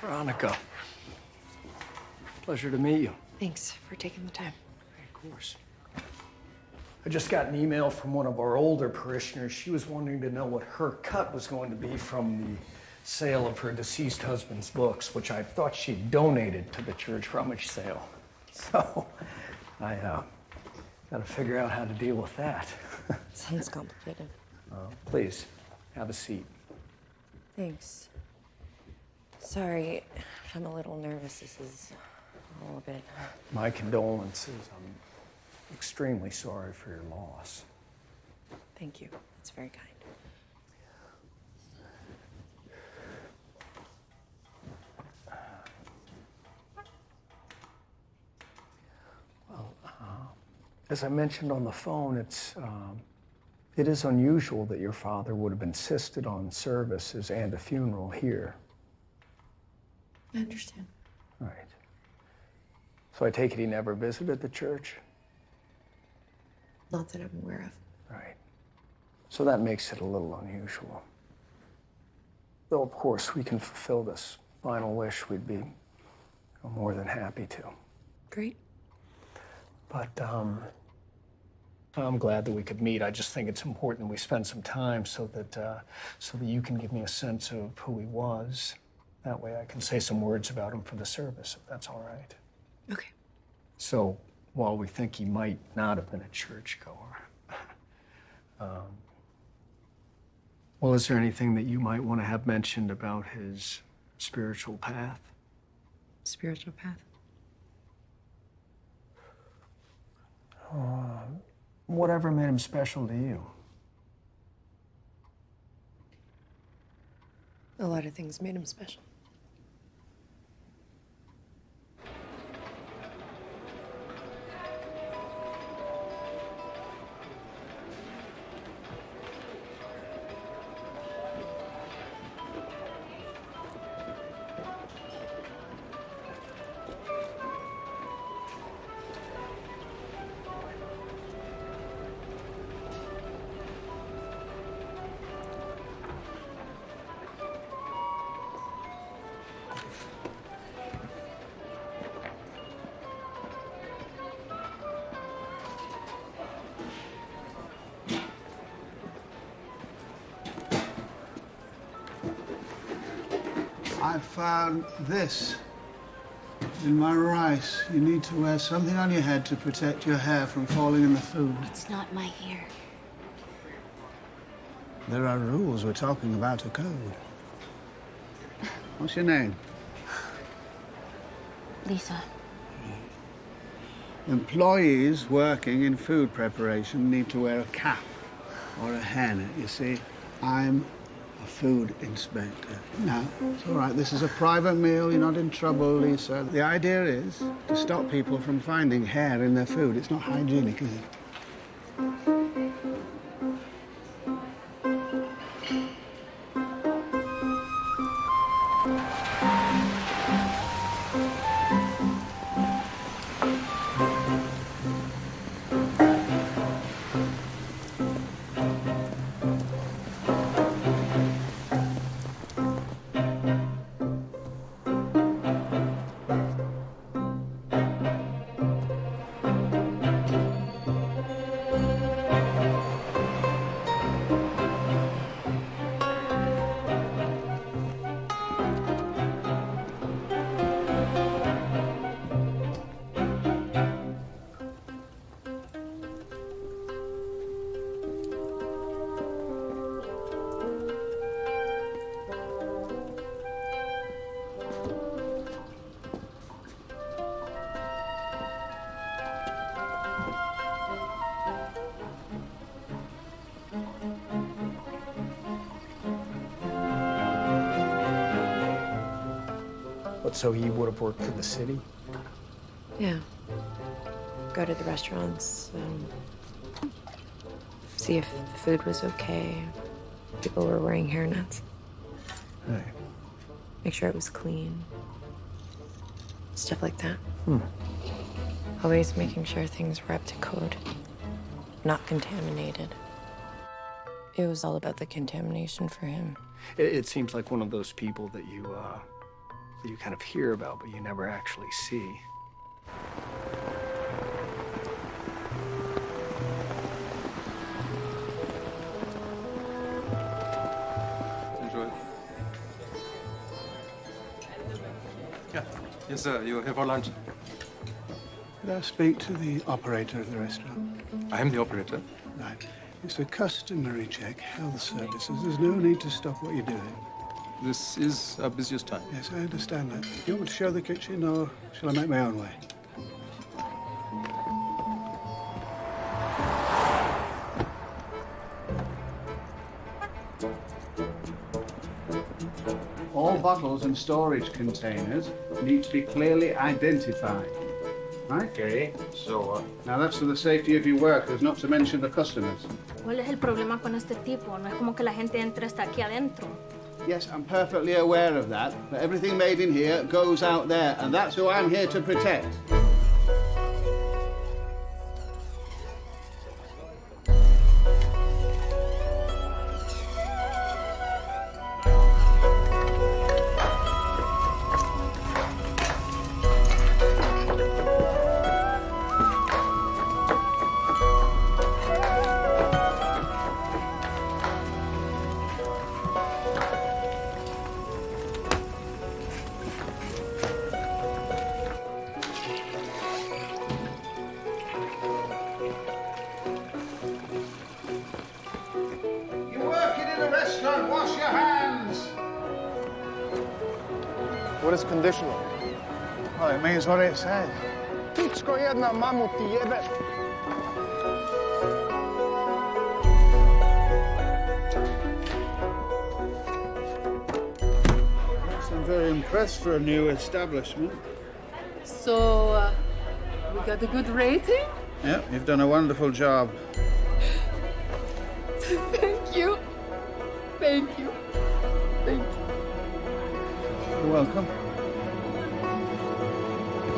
Veronica, pleasure to meet you. Thanks for taking the time. Of course. I just got an email from one of our older parishioners. She was wanting to know what her cut was going to be from the sale of her deceased husband's books, which I thought she'd donated to the church rummage sale. So I got to figure out how to deal with that. Sounds complicated. Please, have a seat. Thanks. Sorry if I'm a little nervous. This is a little bit... My condolences. I'm extremely sorry for your loss. Thank you. That's very kind. As I mentioned on the phone, it is unusual that your father would have insisted on services and a funeral here. I understand. Right. So I take it he never visited the church? Not that I'm aware of. Right. So that makes it a little unusual. Though, of course, we can fulfill this final wish. We'd be more than happy to. Great. But I'm glad that we could meet. I just think it's important we spend some time so that you can give me a sense of who he was. That way I can say some words about him for the service, if that's all right. Okay. So while we think he might not have been a churchgoer, well, is there anything that you might want to have mentioned about his spiritual path? Spiritual path? Whatever made him special to you. A lot of things made him special. I found this in my rice. You need to wear something on your head to protect your hair from falling in the food. It's not my hair. There are rules. We're talking about a code. What's your name? Lisa. Employees working in food preparation need to wear a cap or a hairnet. You see, I'm a food inspector. No, it's all right. This is a private meal. You're not in trouble, Lisa. The idea is to stop people from finding hair in their food. It's not hygienic, is it? So he would have worked for the city? Yeah. Go to the restaurants, see if the food was okay. People were wearing hairnets. Right. Make sure it was clean. Stuff like that. Always making sure things were up to code. Not contaminated. It was all about the contamination for him. It seems like one of those people that that you kind of hear about, but you never actually see. Enjoy. Yeah. Yes, sir. You're here for lunch. Could I speak to the operator of the restaurant? I am the operator. Right. It's a customary check, health services. There's no need to stop what you're doing. This is our busiest time. Yes, I understand that. Do you want me to show the kitchen, or shall I make my own way? All bottles and storage containers need to be clearly identified. Right? Okay. So, Now that's for the safety of your workers, not to mention the customers. ¿Cuál es el problema con este tipo? No es como que la gente entre hasta aquí adentro. Yes, I'm perfectly aware of that, but everything made in here goes out there, and that's who I'm here to protect. Wash your hands! What is conditional? Well, it means what it says. Pičko jedna, mamu ti jebe. Yes, I'm very impressed for a new establishment. So, we got a good rating? Yep, you've done a wonderful job. Thank you. Thank you. Thank you. You're welcome.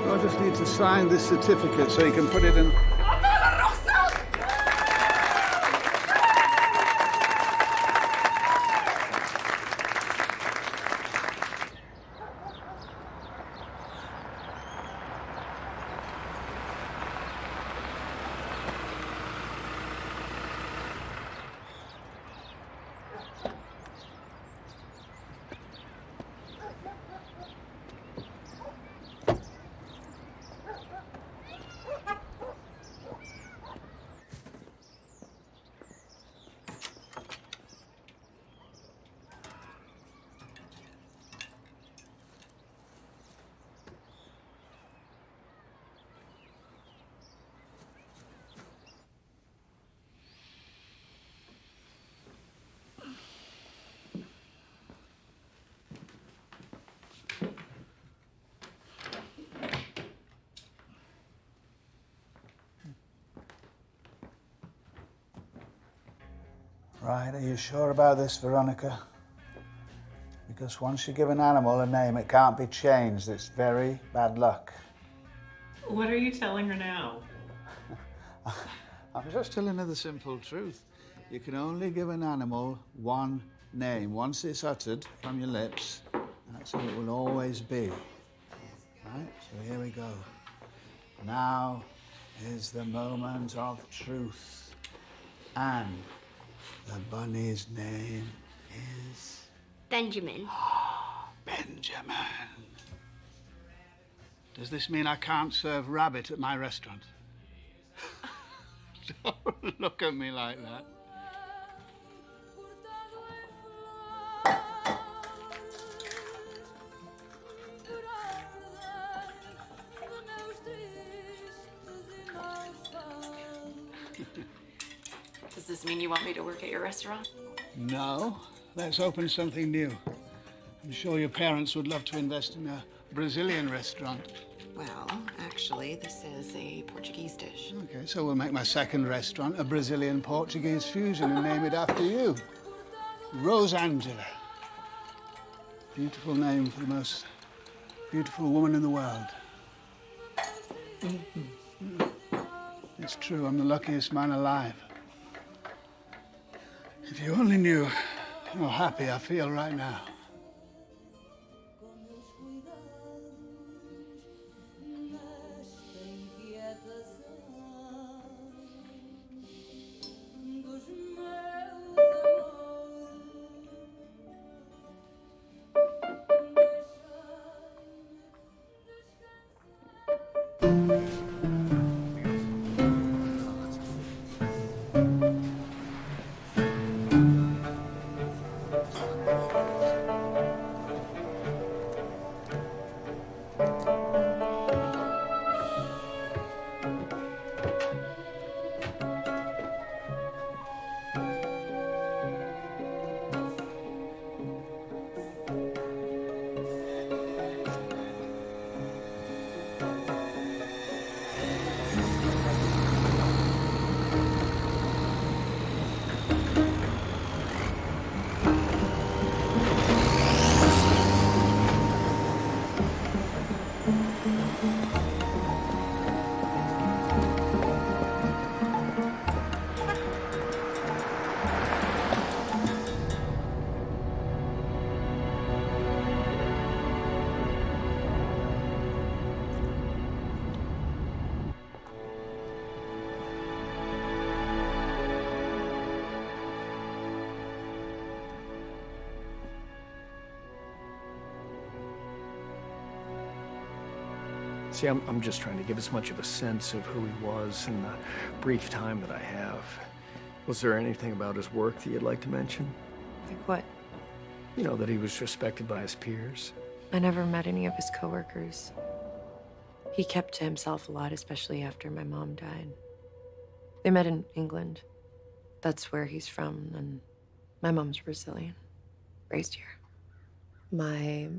I just need to sign this certificate so you can put it in. Right, are you sure about this, Veronica? Because once you give an animal a name, it can't be changed. It's very bad luck. What are you telling her now? I'm just telling her the simple truth. You can only give an animal one name. Once it's uttered from your lips, that's how it will always be. Right, so here we go. Now is the moment of truth. And the bunny's name is... Benjamin. Benjamin. Does this mean I can't serve rabbit at my restaurant? Don't look at me like that. Does this mean you want me to work at your restaurant? No, let's open something new. I'm sure your parents would love to invest in a Brazilian restaurant. Well, actually, this is a Portuguese dish. Okay, so we'll make my second restaurant a Brazilian-Portuguese fusion and name it after you. Rosangela. Beautiful name for the most beautiful woman in the world. It's true, I'm the luckiest man alive. If you only knew how happy I feel right now. See, I'm just trying to give as much of a sense of who he was in the brief time that I have. Was there anything about his work that you'd like to mention? Like what? You know, that he was respected by his peers. I never met any of his coworkers. He kept to himself a lot, especially after my mom died. They met in England. That's where he's from, and my mom's Brazilian, raised here. My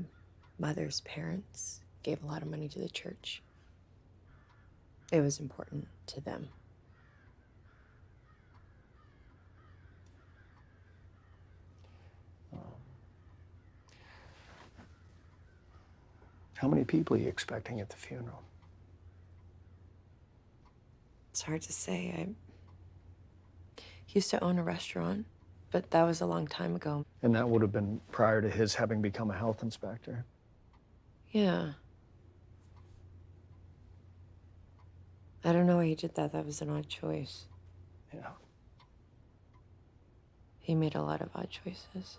mother's parents gave a lot of money to the church. It was important to them. How many people are you expecting at the funeral? It's hard to say. He used to own a restaurant, but that was a long time ago. And that would have been prior to his having become a health inspector. Yeah. I don't know why he did that. That was an odd choice. Yeah. He made a lot of odd choices.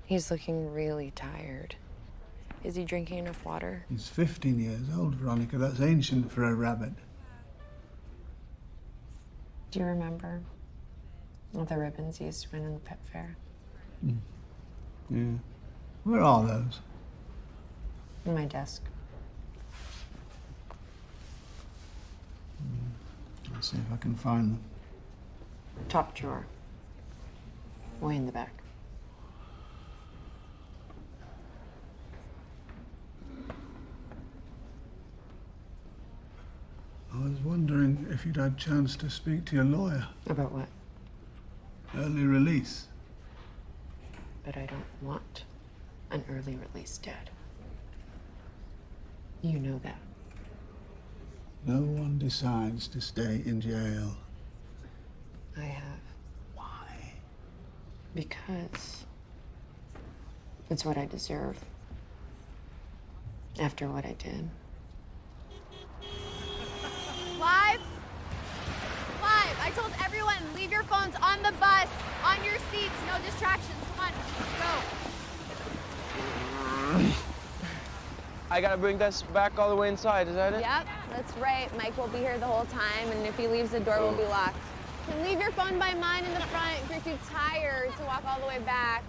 He's looking really tired. Is he drinking enough water? He's 15 years old, Veronica. That's ancient for a rabbit. Do you remember all the ribbons he used to win in the pet fair? Yeah. Where are those? In my desk. Let's see if I can find them. Top drawer. Way in the back. I was wondering if you'd had a chance to speak to your lawyer. About what? Early release. But I don't want an early release, Dad. You know that. No one decides to stay in jail. I have. Why? Because it's what I deserve. After what I did. Live? Live! I told everyone, leave your phones on the bus, on your seats, no distractions. Come on, go. I gotta bring this back all the way inside, is that it? Yep, that's right. Mike will be here the whole time, and if he leaves, the door will be locked. You can leave your phone by mine in the front if you're too tired to walk all the way back.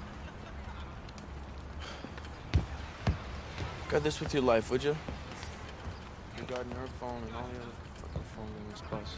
Got this with your life, would you? Regarding her phone and all the other fucking phones in this bus.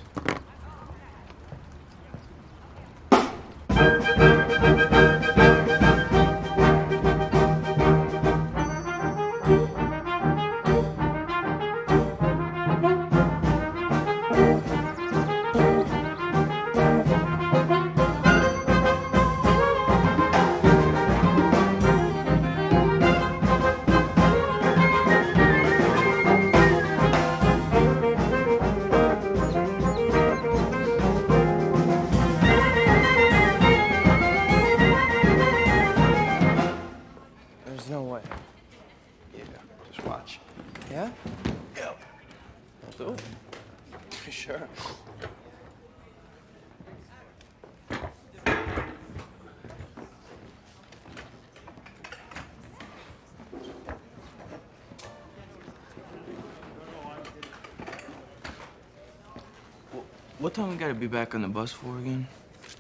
What time we gotta be back on the bus for again?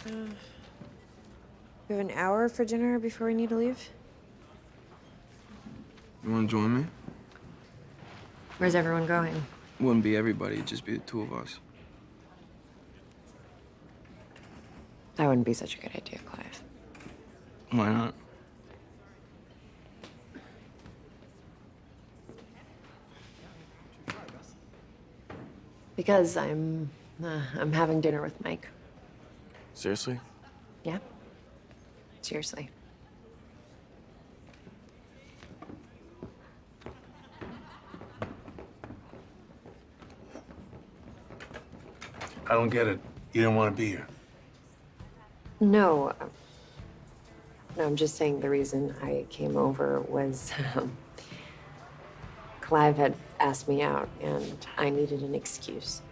We have an hour for dinner before we need to leave. You wanna join me? Where's everyone going? Wouldn't be everybody, it'd just be the two of us. That wouldn't be such a good idea, Clive. Why not? Because I'm having dinner with Mike. Seriously? Yeah. Seriously. I don't get it. You didn't want to be here. No. No, I'm just saying the reason I came over was Clive had asked me out and I needed an excuse.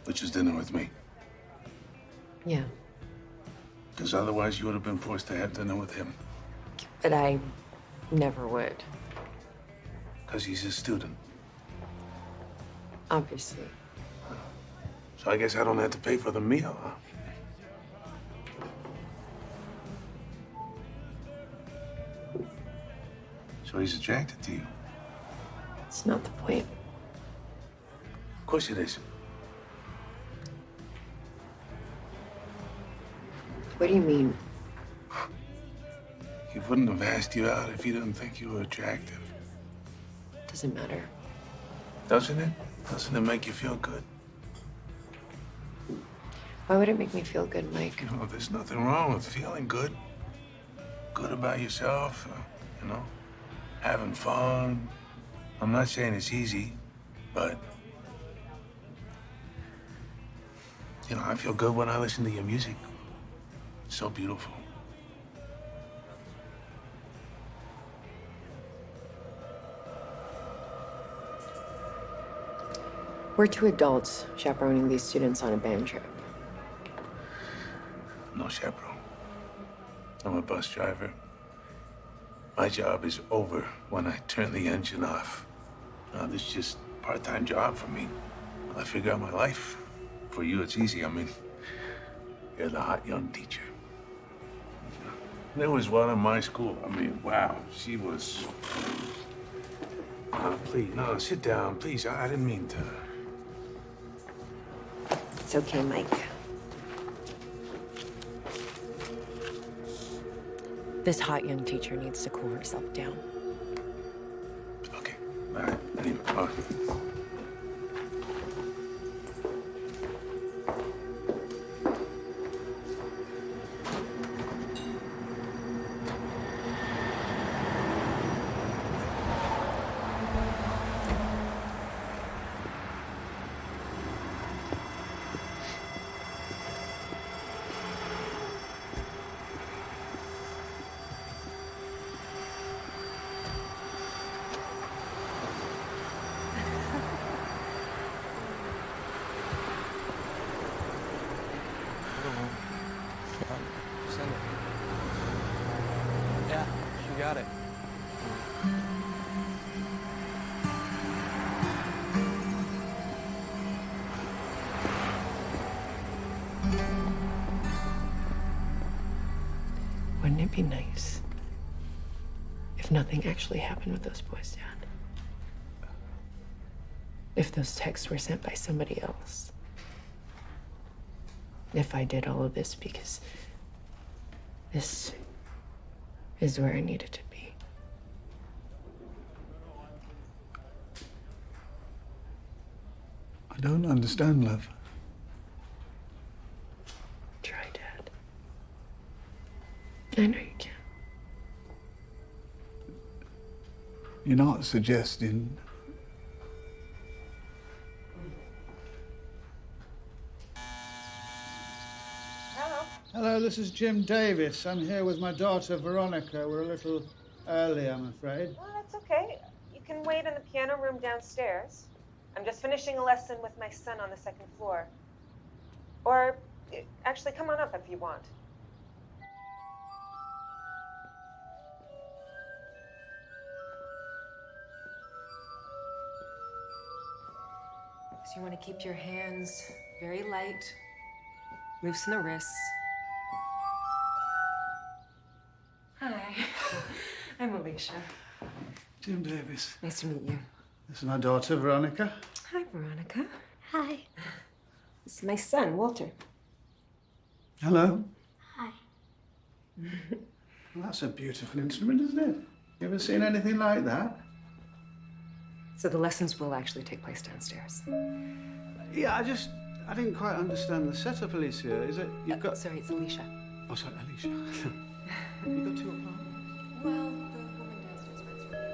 Which is dinner with me. Yeah. Because otherwise you would have been forced to have dinner with him. But I never would, Because he's a student. obviously. So I guess I don't have to pay for the meal, huh? So he's attracted to you. It's not the point. Of course it is. What do you mean? He wouldn't have asked you out if he didn't think you were attractive. Doesn't matter. Doesn't it? Doesn't it make you feel good? Why would it make me feel good, Mike? You know, there's nothing wrong with feeling good. Good about yourself, you know, having fun. I'm not saying it's easy, but, you know, I feel good when I listen to your music. It's so beautiful. We're two adults chaperoning these students on a band trip. No chaperone. I'm a bus driver. My job is over when I turn the engine off. Now, this is just a part-time job for me. I figure out my life. For you, it's easy. I mean, you're the hot young teacher. There was one in my school. I mean, wow, she was... please, no, sit down, please. I didn't mean to... It's okay, Mike. This hot young teacher needs to cool herself down. Okay, all right. Anyway, Yeah, she got it. Wouldn't it be nice if nothing actually happened with those boys, Dad? If those texts were sent by somebody else? If I did all of this because this is where I needed to be. I don't understand, love. Try, Dad. I know you can. You're not suggesting... Hello, this is Jim Davis. I'm here with my daughter, Veronica. We're a little early, I'm afraid. Oh, that's okay. You can wait in the piano room downstairs. I'm just finishing a lesson with my son on the second floor. Or, actually, come on up if you want. So you want to keep your hands Very light. Loosen the wrists. Hi. I'm Alicia. Jim Davis. Nice to meet you. This is my daughter, Veronica. Hi, Veronica. Hi. This is my son, Walter. Hello. Hi. Well, that's a beautiful instrument, isn't it? You ever seen anything like that? So the lessons will actually take place downstairs. Yeah, I didn't quite understand the setup, Alicia. Is it, you've got... Sorry, it's Alicia. Oh, sorry, Alicia. You've got two apartments? Well, the woman downstairs runs her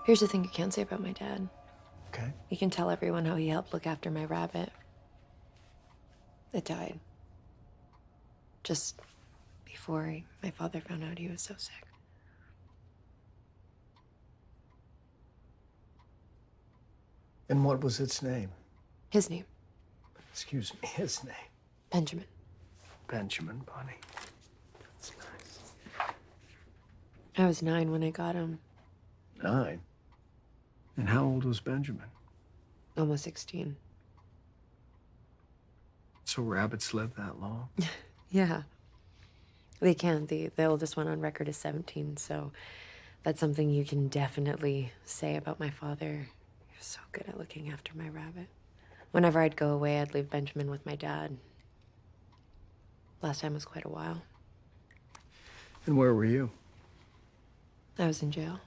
Here's the thing you can't say about my dad. Okay. You can tell everyone how he helped look after my rabbit. It died. Just before my father found out he was so sick. And what was its name? His name. Excuse me, his name. Benjamin. Benjamin, Bonnie. That's nice. I was 9 when I got him. 9? And how old was Benjamin? Almost 16. So rabbits live that long? Yeah. They can. The oldest one on record is 17, so that's something you can definitely say about my father. He was so good at looking after my rabbit. Whenever I'd go away, I'd leave Benjamin with my dad. Last time was quite a while. And where were you? I was in jail.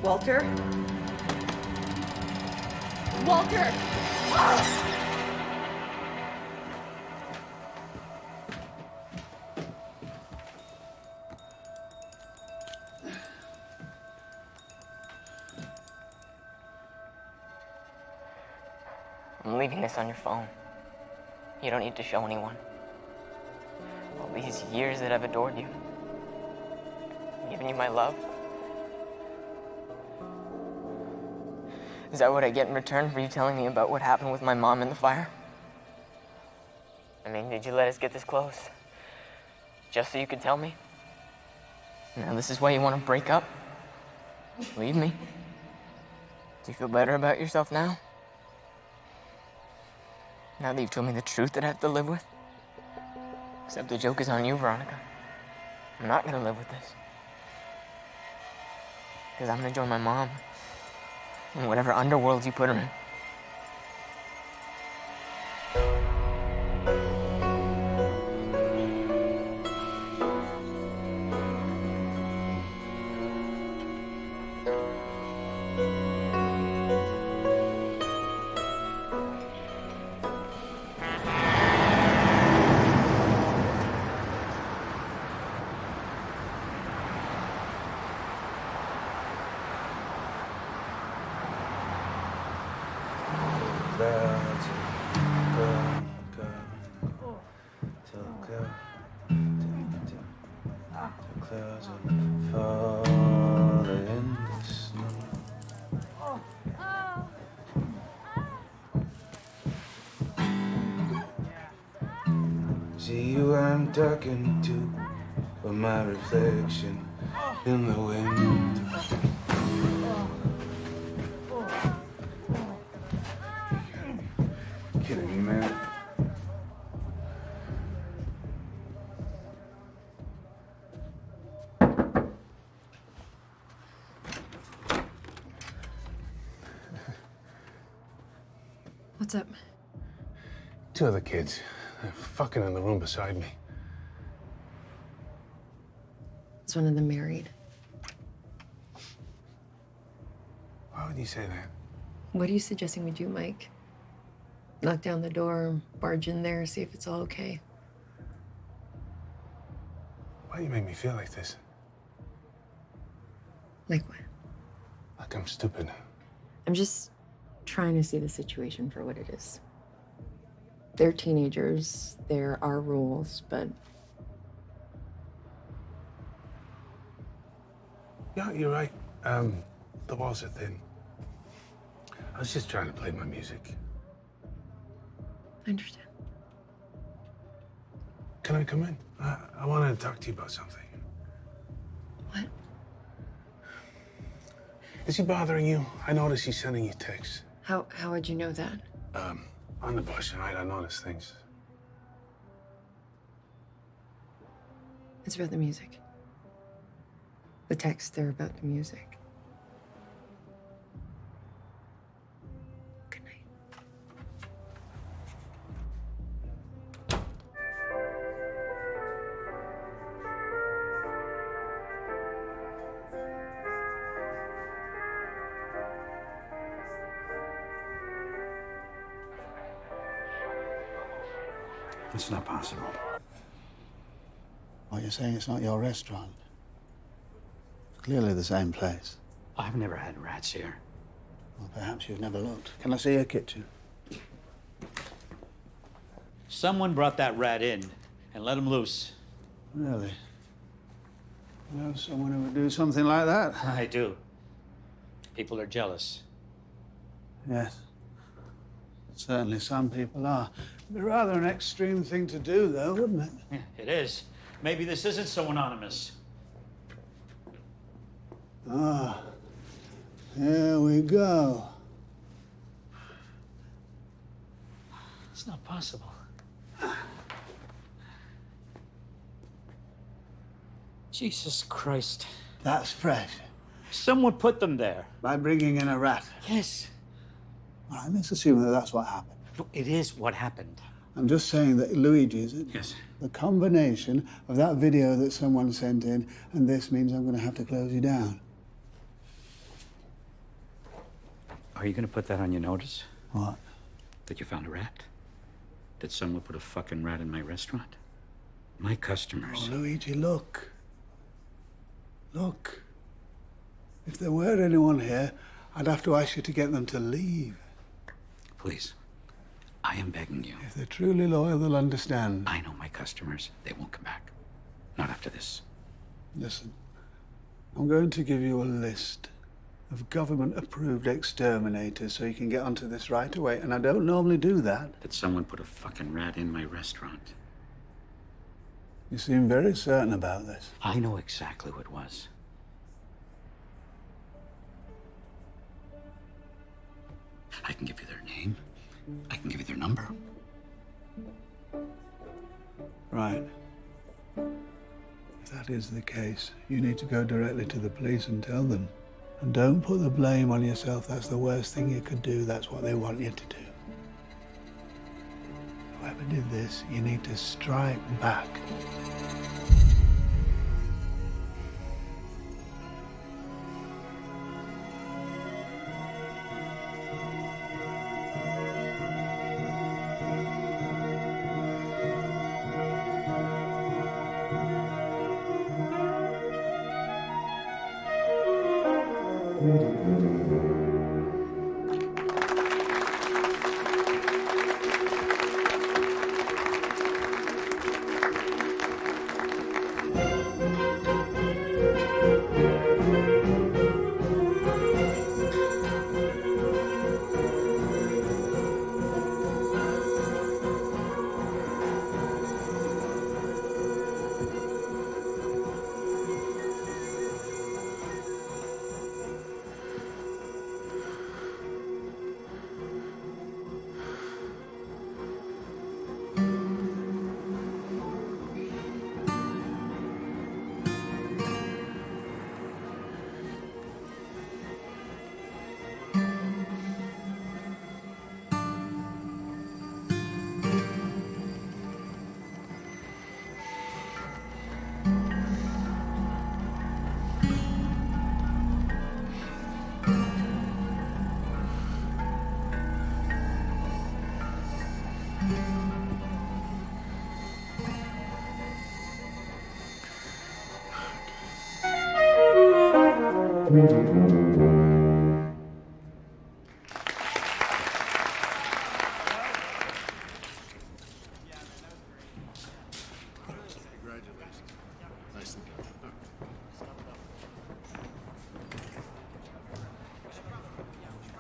Walter? Walter! I'm leaving this on your phone. You don't need to show anyone. All these years that I've adored you, given you my love. Is that what I get in return for you telling me about what happened with my mom in the fire? I mean, did you let us get this close? Just so you could tell me? Now this is why you want to break up? Leave me? Do you feel better about yourself now? Now that you've told me the truth that I have to live with? Except the joke is on you, Veronica. I'm not gonna live with this. Because I'm gonna join my mom in whatever underworld you put her in. See you I'm talking to, but my reflection in the wind. Kidding me, man? What's up? Two other kids. They're fucking in the room beside me. Is one of them married? Why would you say that? What are you suggesting we do, Mike? Knock down the door, barge in there, see if it's all okay. Why do you make me feel like this? Like what? Like I'm stupid. I'm just trying to see the situation for what it is. They're teenagers, there are rules, but... Yeah, you're right. The walls are thin. I was just trying to play my music. I understand. Can I come in? I wanted to talk to you about something. What? Is he bothering you? I noticed he's sending you texts. How would you know that? On the bus tonight, I noticed things. It's about the music. The texts, they're about the music. Good night. It's not possible. What, you're saying it's not your restaurant? Clearly the same place. I've never had rats here. Well, perhaps you've never looked. Can I see your kitchen? Someone brought that rat in and let him loose. Really? You know someone who would do something like that? I do. People are jealous. Yes. Certainly some people are. It'd be rather an extreme thing to do, though, wouldn't it? Yeah, it is. Maybe this isn't so anonymous. Ah, here we go. It's not possible. Jesus Christ. That's fresh. Someone put them there. By bringing in a rat? Yes. All right, let's assume that that's what happened. It is what happened. I'm just saying that Luigi's Yes. the combination of that video that someone sent in, and this means I'm going to have to close you down. Are you gonna put that on your notice? What? That you found a rat? That someone put a fucking rat in my restaurant? My customers. Oh, Luigi, look. Look. If there were anyone here, I'd have to ask you to get them to leave. Please. I am begging you. If they're truly loyal, they'll understand. I know my customers. They won't come back. Not after this. Listen, I'm going to give you a list of government-approved exterminators so you can get onto this right away, and I don't normally do that. That someone put a fucking rat in my restaurant. You seem very certain about this. I know exactly who it was. I can give you their name. I can give you their number. Right. If that is the case, you need to go directly to the police and tell them. And don't put the blame on yourself. That's the worst thing you could do. That's what they want you to do. Whoever did this, you need to strike back.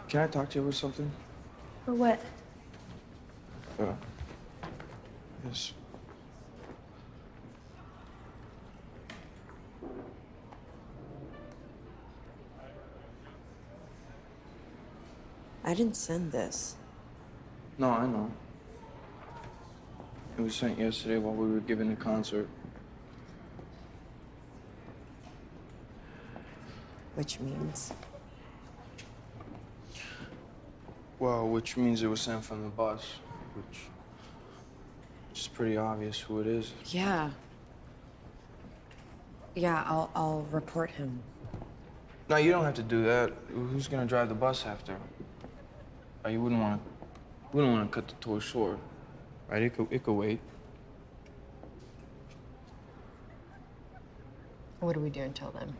Can I talk to you about something? For what? Yes. I didn't send this. No, I know. It was sent yesterday while we were giving a concert. Which means? Well, which means it was sent from the bus, which is pretty obvious who it is. Yeah. Yeah, I'll report him. No, you don't have to do that. Who's gonna drive the bus after? You wouldn't want to cut the tour short, right? It could wait. What do we do until then?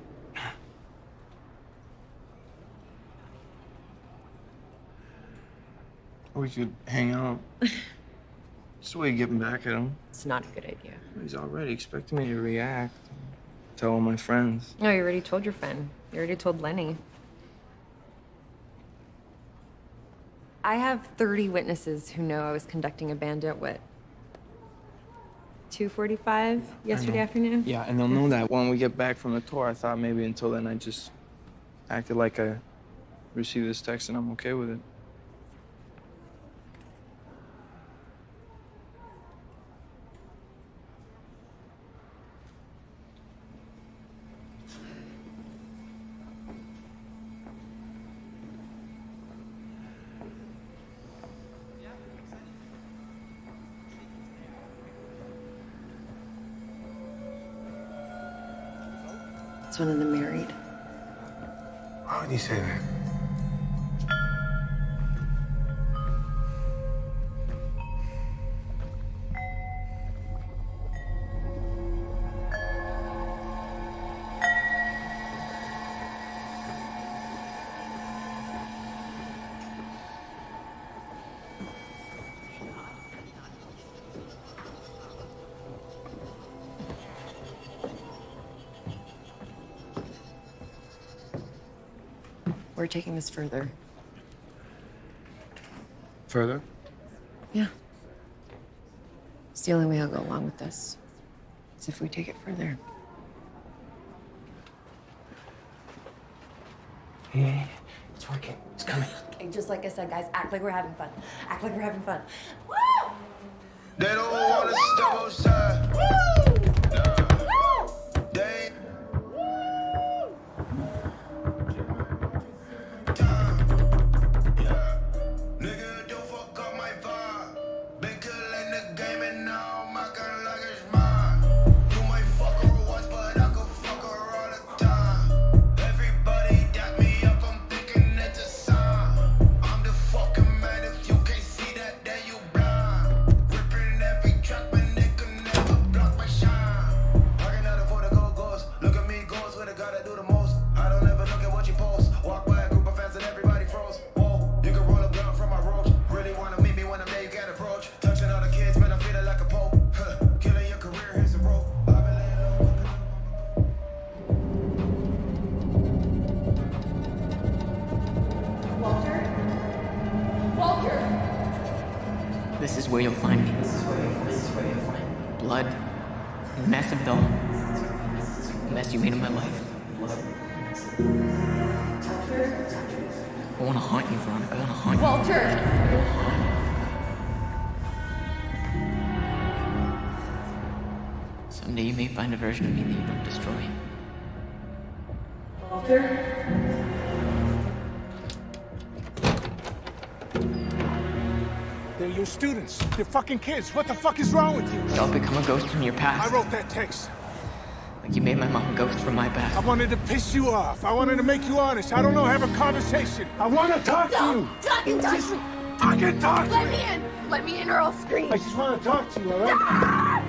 We could hang out. It's a way of getting back at him. It's not a good idea. He's already expecting me to react. Tell all my friends. No, you already told your friend. You already told Lenny. I have 30 witnesses who know I was conducting a band at what? 2:45 yesterday afternoon? Yeah, and they'll know that when we get back from the tour. I thought maybe until then I just acted like I received this text and I'm okay with it. Is one of them married? Why would you say that? We're taking this further. Further? Yeah. It's the only way I'll go along with this. Is if we take it further. Hey, it's working. It's coming. Okay, just like I said, guys, act like we're having fun. Act like we're having fun. Woo! They don't want to step outside. Woo! They nigga, don't fuck up my vibe. Been killing the game and now I'm acting like it's mine. You might fuck her once, but I could fuck her all the time. Everybody dap me up, I'm thinking it's a sign. I'm the fucking man, if you can't see that, then you blind. Ripping every track, but they can never block my shine. Working out for the go-go's, look at me, goes where the guy that do the most. I don't ever look at what you post. Walk by a group of fans and everybody froze. Whoa, you can roll a blunt from my roach. Really wanna meet me when I'm there, you can't approach. Touching all the kids, man, I'm feeling like a pope. Huh. Killing your career, here's a rope. I've been laying low. Walter! This is where you'll find me. Blood, massive doll, mess you made of my life. I want to haunt you, Veronica. I want to haunt you. Walter! Someday you may find a version of me that you don't destroy. Walter? They're your students. They're fucking kids. What the fuck is wrong with you? Don't become a ghost from your past. I wrote that text. Like you made my mom a ghost from my past. I wanted to piss you off. I wanted to make you honest. I don't know, have a conversation. I want to talk to you. Don't touch me! I can talk to Let you. me in! Let me in or I'll scream! I just want to talk to you, all right?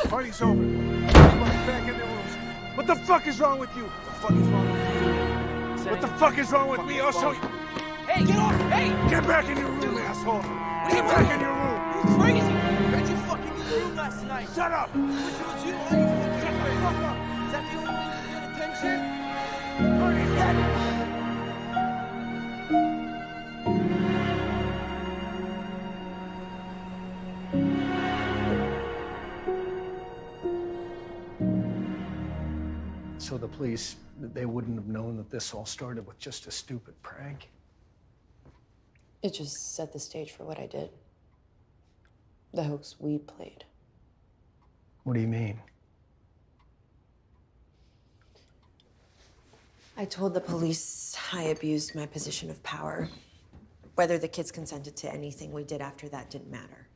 Party's over. Everybody's back in their rooms. What the fuck is wrong with you? What the fuck is wrong with you? What the fuck is wrong with me? I'll show you. Hey, get off! Hey! Get back in your room, asshole. Get back in your room. You crazy? Read you fucking in your room last night. Shut up. Shut the fuck up. Is that the only way you get attention? So the police, they wouldn't have known that this all started with just a stupid prank? It just set the stage for what I did. The hoax we played. What do you mean? I told the police I abused my position of power. Whether the kids consented to anything we did after that didn't matter.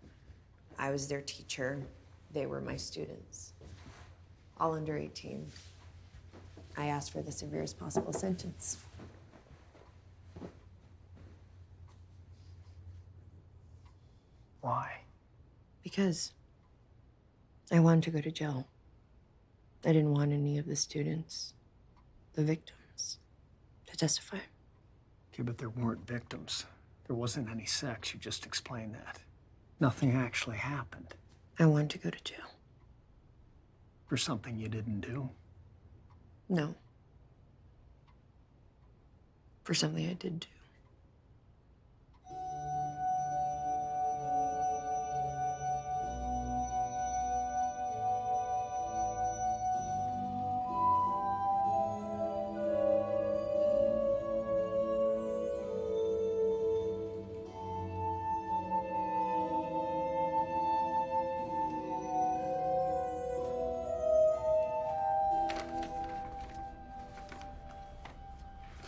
I was their teacher. They were my students. All under 18. I asked for the severest possible sentence. Why? Because I wanted to go to jail. I didn't want any of the students, the victims, to testify. Okay, but there weren't victims. There wasn't any sex. You just explained that. Nothing actually happened. I wanted to go to jail. For something you didn't do. No. For something I did do.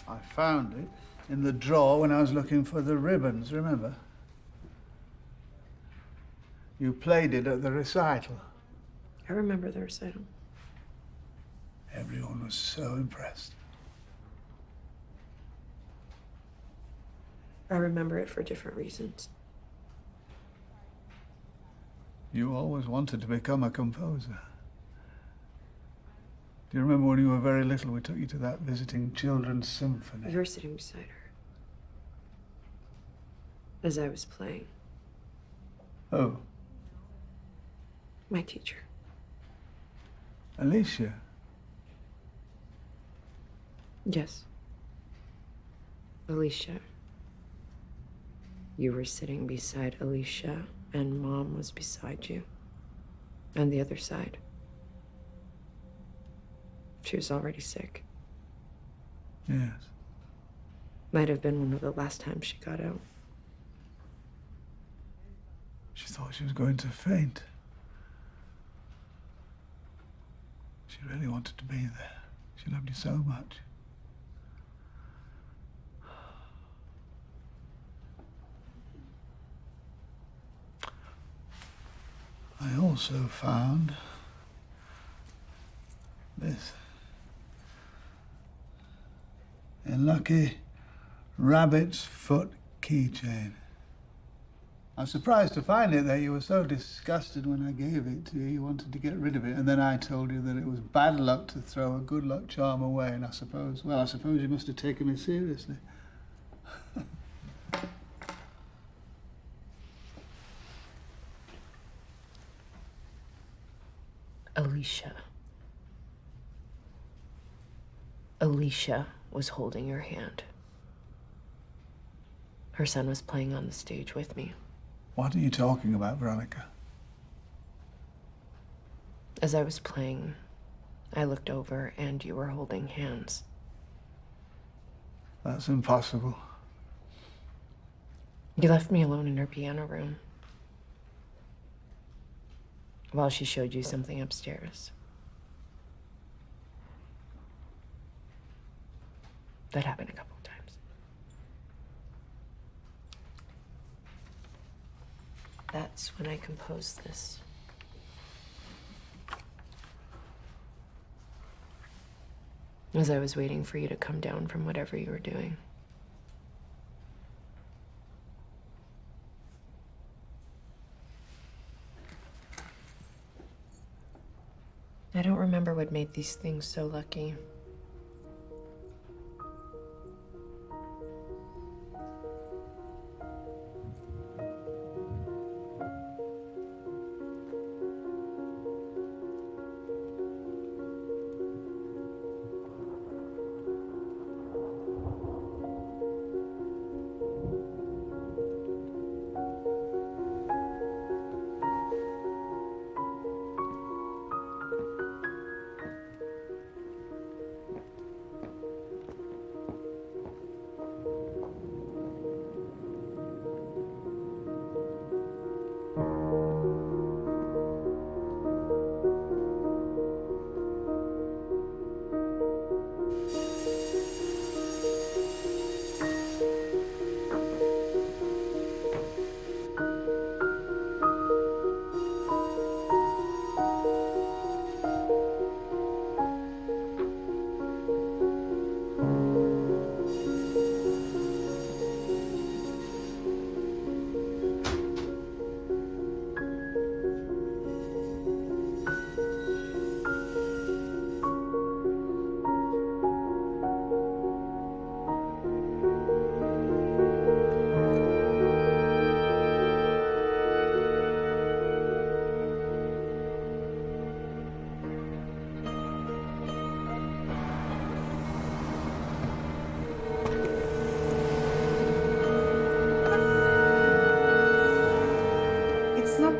I found it in the drawer when I was looking for the ribbons, remember? You played it at the recital. I remember the recital. Everyone was so impressed. I remember it for different reasons. You always wanted to become a composer. Do you remember when you were very little, we took you to that visiting children's symphony? You were sitting beside her. As I was playing. Oh. My teacher. Alicia? Yes. Alicia. You were sitting beside Alicia, and Mom was beside you. And the other side. She was already sick. Yes. Might have been one of the last times she got out. She thought she was going to faint. She really wanted to be there. She loved you so much. I also found this. A lucky rabbit's foot keychain. I was surprised to find it there. You were so disgusted when I gave it to you. You wanted to get rid of it. And then I told you that it was bad luck to throw a good luck charm away. And I suppose you must have taken me seriously. Alicia. Alicia was holding your hand. Her son was playing on the stage with me. What are you talking about, Veronica? As I was playing, I looked over and you were holding hands. That's impossible. You left me alone in her piano room while she showed you something upstairs. That happened a couple of times. That's when I composed this. As I was waiting for you to come down from whatever you were doing. I don't remember what made these things so lucky.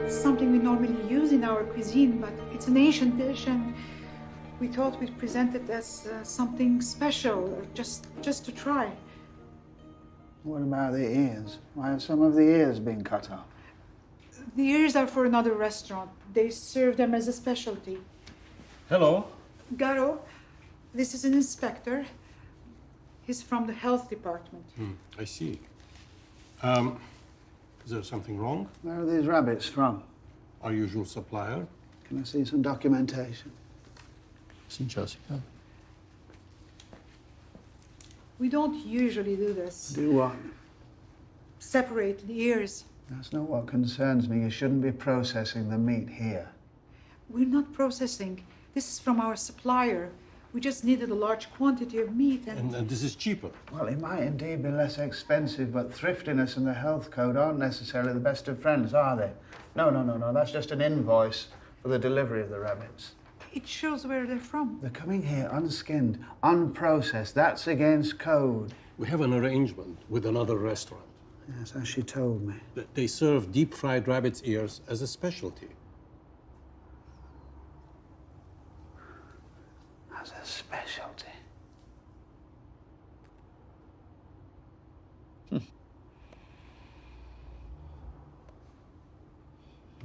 Something we normally use in our cuisine, but it's an Asian dish, and we thought we'd present it as something special, just to try. What about the ears? Why have some of the ears been cut off? The ears are for another restaurant. They serve them as a specialty. Hello. Garo, this is an inspector. He's from the health department. I see. Is there something wrong? Where are these rabbits from? Our usual supplier. Can I see some documentation? See Jessica. We don't usually do this. Do what? Separate the ears. That's not what concerns me. You shouldn't be processing the meat here. We're not processing. This is from our supplier. We just needed a large quantity of meat And this is cheaper. Well, it might indeed be less expensive, but thriftiness and the health code aren't necessarily the best of friends, are they? No. That's just an invoice for the delivery of the rabbits. It shows where they're from. They're coming here unskinned, unprocessed. That's against code. We have an arrangement with another restaurant. Yes, as she told me. They serve deep-fried rabbit's ears as a specialty. As a specialty.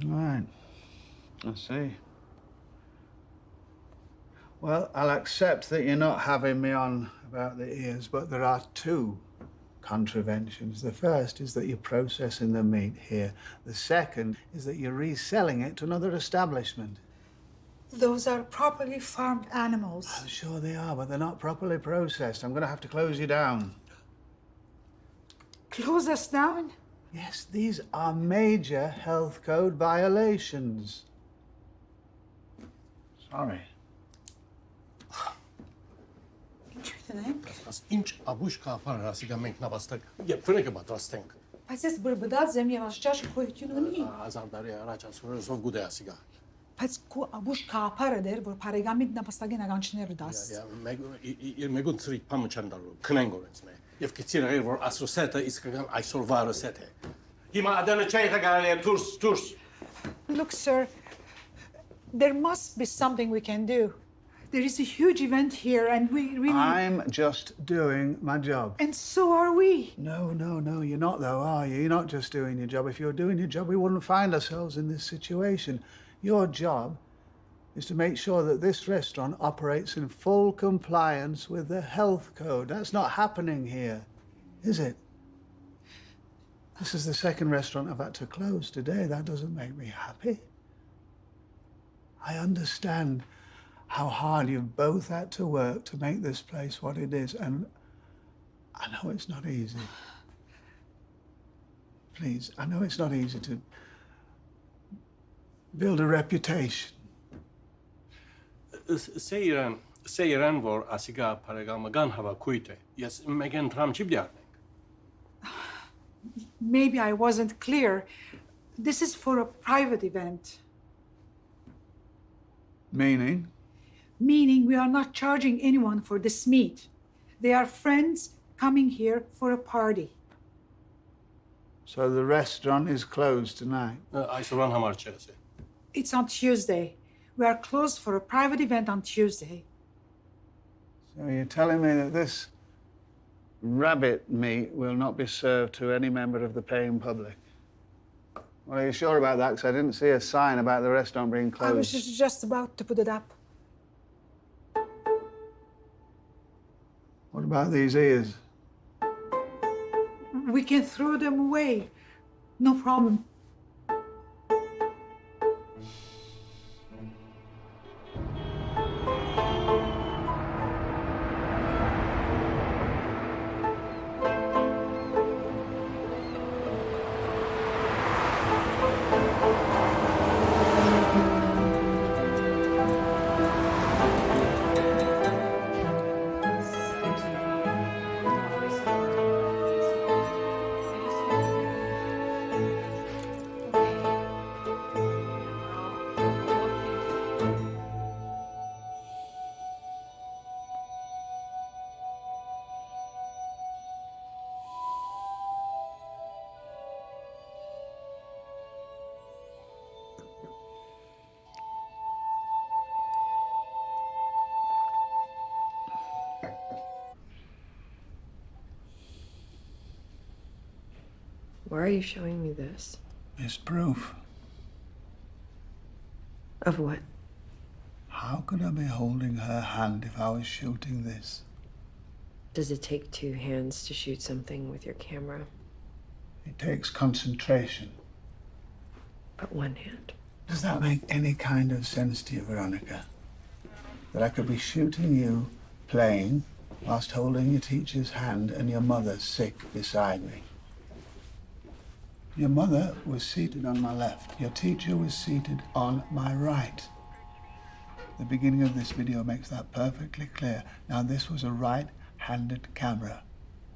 Right. I see. Well, I'll accept that you're not having me on about the ears, but there are two contraventions. The first is that you're processing the meat here. The second is that you're reselling it to another establishment. Those are properly farmed animals. I'm sure they are, but they're not properly processed. I'm going to have to close you down. Close us down? Yes, these are major health code violations. Sorry. Az inch abushka parasiga մենք նավաստակ եւ ֆրենկը պատրաստենք։ Բայց ես բրբդած եմ եւ ասճաշ խոյություն ունի։ Ազար դարի առաջ ասուրով գուդե ասիգա։ Բայց քո աբուշ կապարը դեր որ բարեգամիտ նապաստագեն ականջները դաս։ Մեգուն ծրիկ փամը չեն դարու։ Քնեն գորենց մե։ Եվ քիցիր ղեր որ ասրոսետը իսկական այսօր վարոսետ է։ Հիմա ադանը չէ գալի դուրս։ Look, sir, there must be something we can do. There is a huge event here and we really... I'm just doing my job. And so are we. No, you're not though, are you? You're not just doing your job. If you're doing your job, we wouldn't find ourselves in this situation. Your job is to make sure that this restaurant operates in full compliance with the health code. That's not happening here, is it? This is the second restaurant I've had to close today. That doesn't make me happy. I understand how hard you've both had to work to make this place what it is, and I know it's not easy. Please, I know it's not easy to build a reputation. Seyran vor asiga paragamagan hava kuite. Yes, megan tram chibdiarning. Maybe I wasn't clear. This is for a private event. Meaning? Meaning we are not charging anyone for this meat. They are friends coming here for a party. So the restaurant is closed tonight? It's on Tuesday. We are closed for a private event on Tuesday. So you're telling me that this rabbit meat will not be served to any member of the paying public? Well, are you sure about that? Because I didn't see a sign about the restaurant being closed. I was just about to put it up. What about these ears? We can throw them away. No problem. Why are you showing me this? It's proof. Of what? How could I be holding her hand if I was shooting this? Does it take two hands to shoot something with your camera? It takes concentration. But one hand. Does that make any kind of sense to you, Veronica? That I could be shooting you, playing, whilst holding your teacher's hand and your mother sick beside me? Your mother was seated on my left. Your teacher was seated on my right. The beginning of this video makes that perfectly clear. Now, this was a right-handed camera.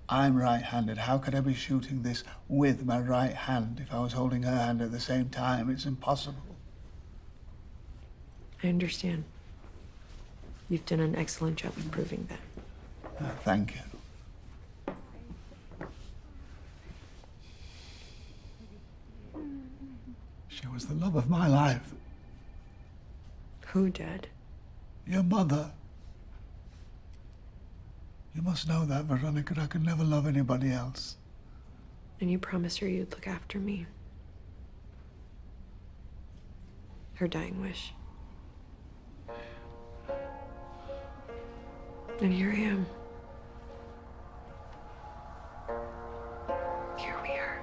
I'm right-handed. How could I be shooting this with my right hand if I was holding her hand at the same time? It's impossible. I understand. You've done an excellent job of proving that. Thank you. She was the love of my life. Who, Dad? Your mother. You must know that, Veronica. I could never love anybody else. And you promised her you'd look after me. Her dying wish. And here I am. Here we are.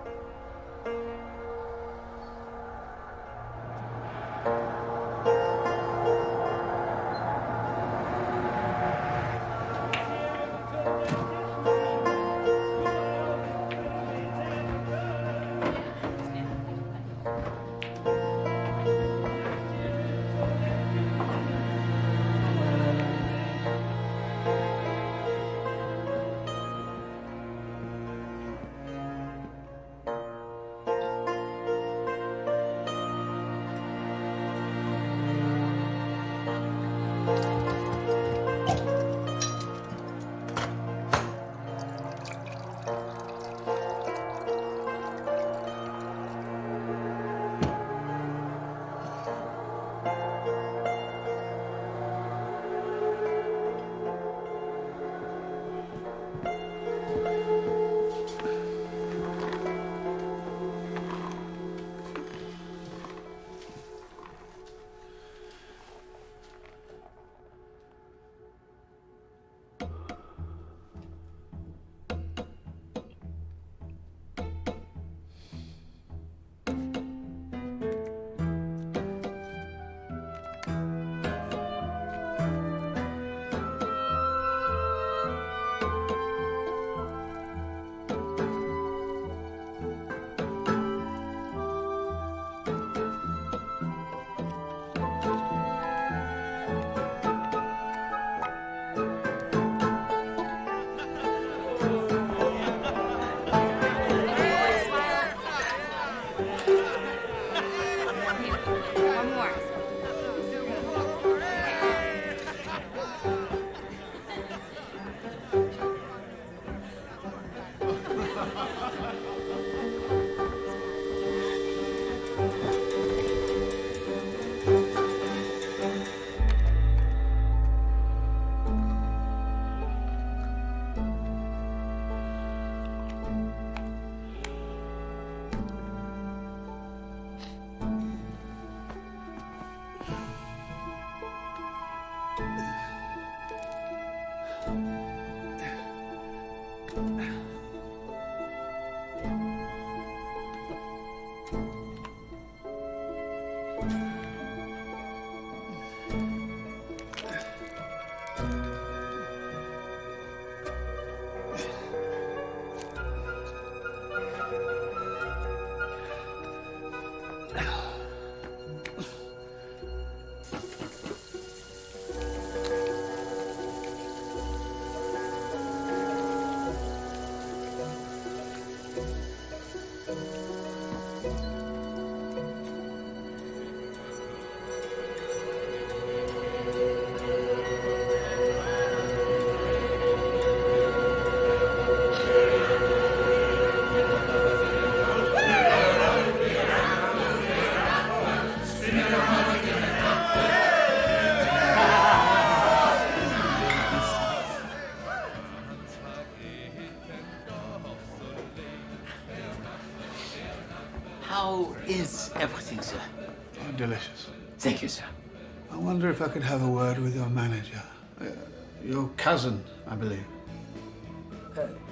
How is everything, sir? Oh, delicious. Thank you, sir. I wonder if I could have a word with your manager. Your cousin, I believe.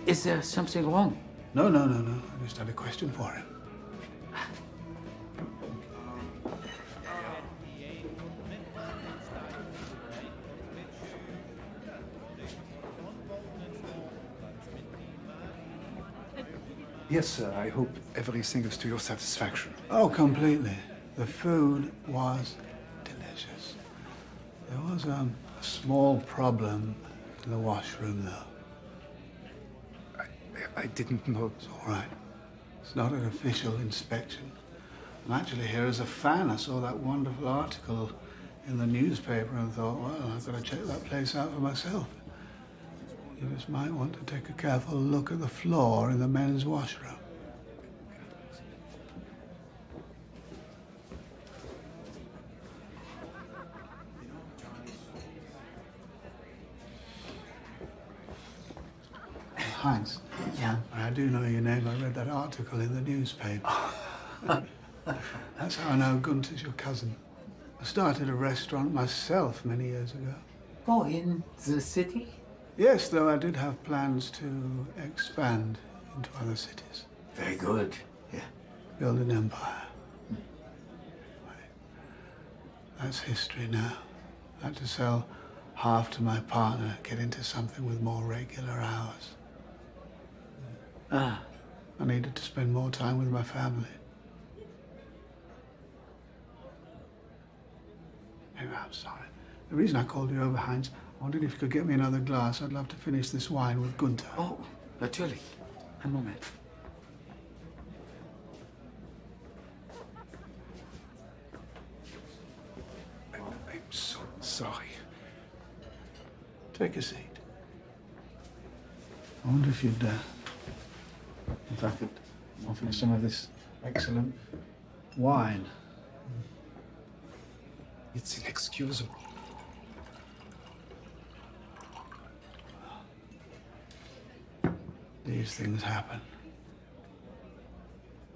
Is there something wrong? No. I just had a question for him. Yes, sir. I hope everything is to your satisfaction. Oh, completely. The food was delicious. There was a small problem in the washroom, though. I didn't know. It's all right. It's not an official inspection. I'm actually here as a fan. I saw that wonderful article in the newspaper and thought, well, I've got to check that place out for myself. You just might want to take a careful look at the floor in the men's washroom. Heinz. Yeah? I do know your name. I read that article in the newspaper. That's how I know Gunther's your cousin. I started a restaurant myself many years ago. Oh, in the city? Yes, though I did have plans to expand into other cities. Very good. Yeah. Build an empire. That's history now. I had to sell half to my partner, get into something with more regular hours. Ah. I needed to spend more time with my family. Anyway, I'm sorry. The reason I called you over, Heinz, I wondered if you could get me another glass. I'd love to finish this wine with Gunther. Oh, natürlich. Ein Moment. I'm so sorry. Take a seat. I wonder if you'd, if I could offer you some of this excellent wine. It's inexcusable. These things happen.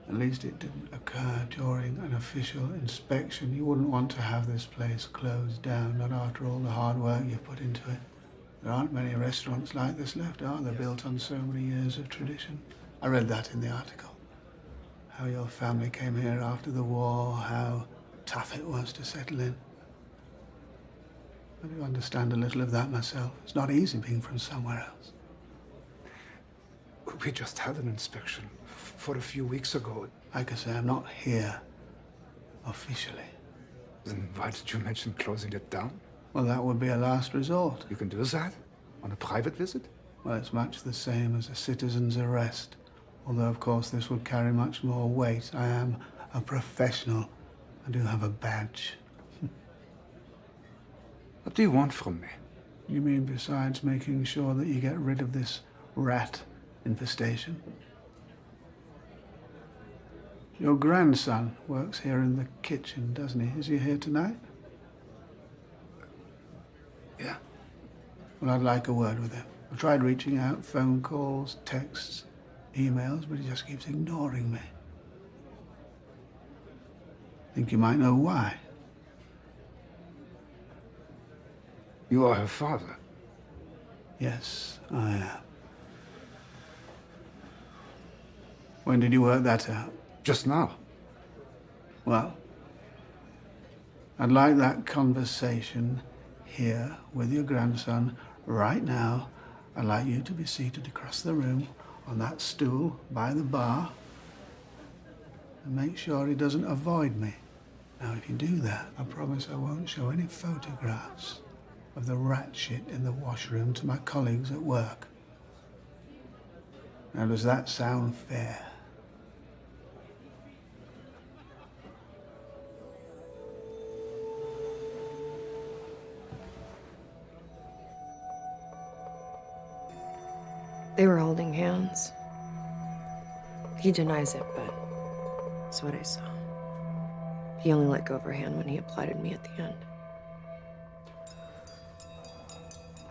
At least it didn't occur during an official inspection. You wouldn't want to have this place closed down, not after all the hard work you put into it. There aren't many restaurants like this left, are there? Built on so many years of tradition. I read that in the article. How your family came here after the war, how tough it was to settle in. I do understand a little of that myself. It's not easy being from somewhere else. We just had an inspection for a few weeks ago. Like I say, I'm not here officially. Then why did you mention closing it down? Well, that would be a last resort. You can do that? On a private visit? Well, it's much the same as a citizen's arrest. Although, of course, this would carry much more weight. I am a professional. I do have a badge. What do you want from me? You mean besides making sure that you get rid of this rat infestation? Your grandson works here in the kitchen, doesn't he? Is he here tonight? Yeah. Well, I'd like a word with him. I've tried reaching out, phone calls, texts, emails, but he just keeps ignoring me. Think you might know why? You are her father? Yes, I am. When did you work that out? Just now. Well, I'd like that conversation here with your grandson right now. I'd like you to be seated across the room on that stool by the bar and make sure he doesn't avoid me. Now, if you do that, I promise I won't show any photographs of the rat shit in the washroom to my colleagues at work. Now, does that sound fair? They were holding hands. He denies it, but it's what I saw. He only let go of her hand when he applauded me at the end.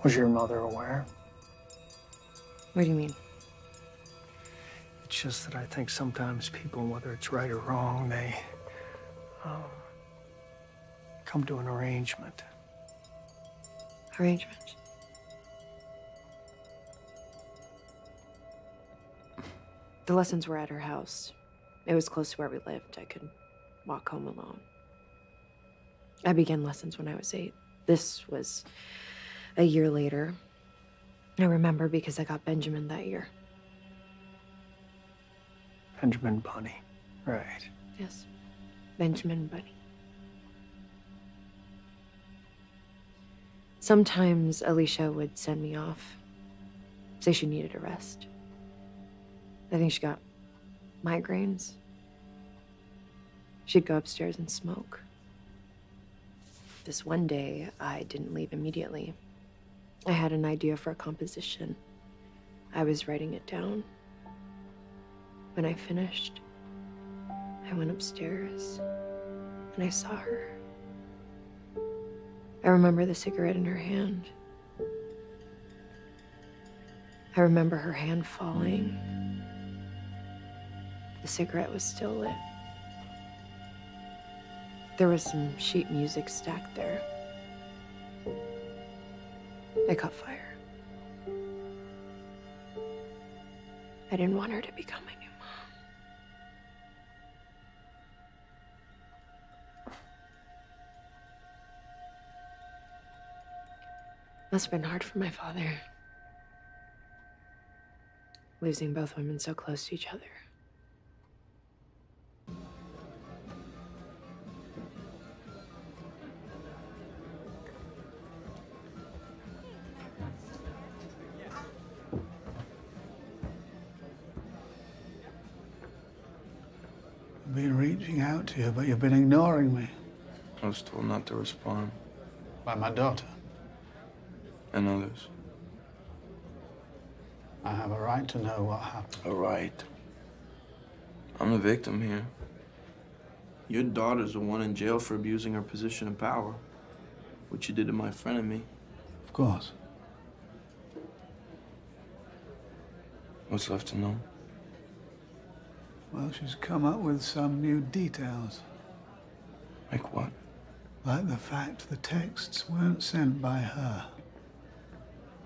Was your mother aware? What do you mean? It's just that I think sometimes people, whether it's right or wrong, they come to an arrangement. Arrangement? The lessons were at her house. It was close to where we lived. I could walk home alone. I began lessons when I was 8. This was a year later. I remember because I got Benjamin that year. Benjamin Bunny, right. Yes, Benjamin Bunny. Sometimes Alicia would send me off, say she needed a rest. I think she got migraines. She'd go upstairs and smoke. This one day, I didn't leave immediately. I had an idea for a composition. I was writing it down. When I finished, I went upstairs and I saw her. I remember the cigarette in her hand. I remember her hand falling. The cigarette was still lit. There was some sheet music stacked there. I caught fire. I didn't want her to become my new mom. Must have been hard for my father, losing both women so close to each other. I've been reaching out to you, but you've been ignoring me. I was told not to respond. By my daughter. And others. I have a right to know what happened. A right? I'm the victim here. Your daughter's the one in jail for abusing her position of power. What you did to my friend and me. Of course. What's left to know? Well, she's come up with some new details. Like what? Like the fact the texts weren't sent by her.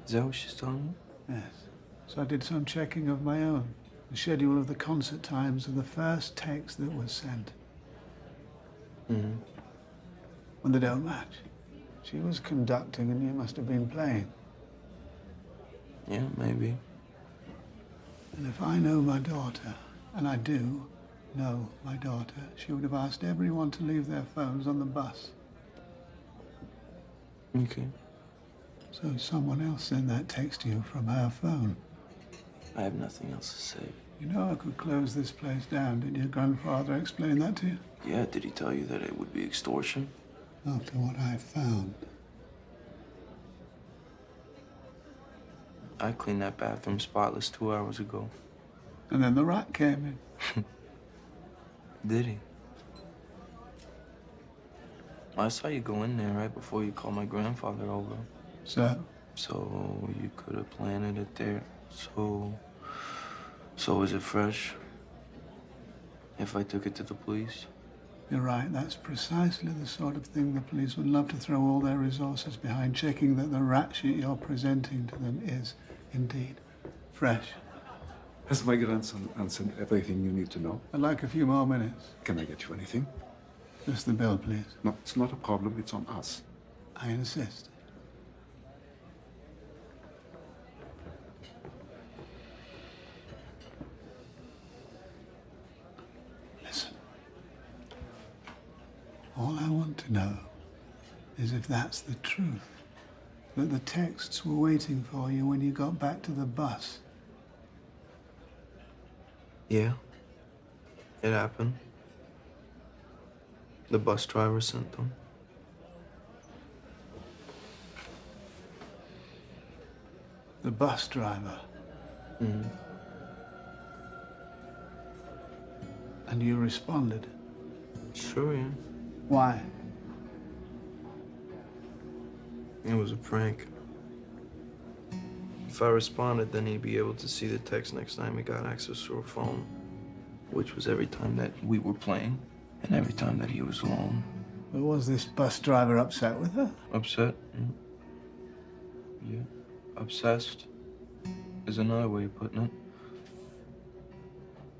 Is that what she's telling you? Yes. So I did some checking of my own. The schedule of the concert times of the first text that was sent. Mm-hmm. When they don't match. She was conducting and you must have been playing. Yeah, maybe. And if I know my daughter, and I do know my daughter, she would have asked everyone to leave their phones on the bus. Okay. So someone else sent that text to you from her phone. I have nothing else to say. You know I could close this place down. Did your grandfather explain that to you? Yeah, did he tell you that it would be extortion? After what I found. I cleaned that bathroom spotless 2 hours ago. And then the rat came in. Did he? I saw you go in there right before you called my grandfather over. So? So you could have planted it there. So is it fresh? If I took it to the police? You're right. That's precisely the sort of thing the police would love to throw all their resources behind, checking that the rat sheet you're presenting to them is indeed fresh. Has my grandson answered everything you need to know? I'd like a few more minutes. Can I get you anything? Just the bill, please. No, it's not a problem. It's on us. I insist. Listen. All I want to know is if that's the truth. That the texts were waiting for you when you got back to the bus. Yeah. It happened. The bus driver sent them. The bus driver? Mm-hmm. And you responded? Sure, yeah. Why? It was a prank. If I responded, then he'd be able to see the text next time he got access to a phone, which was every time that we were playing and every time that he was alone. But was this bus driver upset with her? Upset? Yeah. Obsessed is another way of putting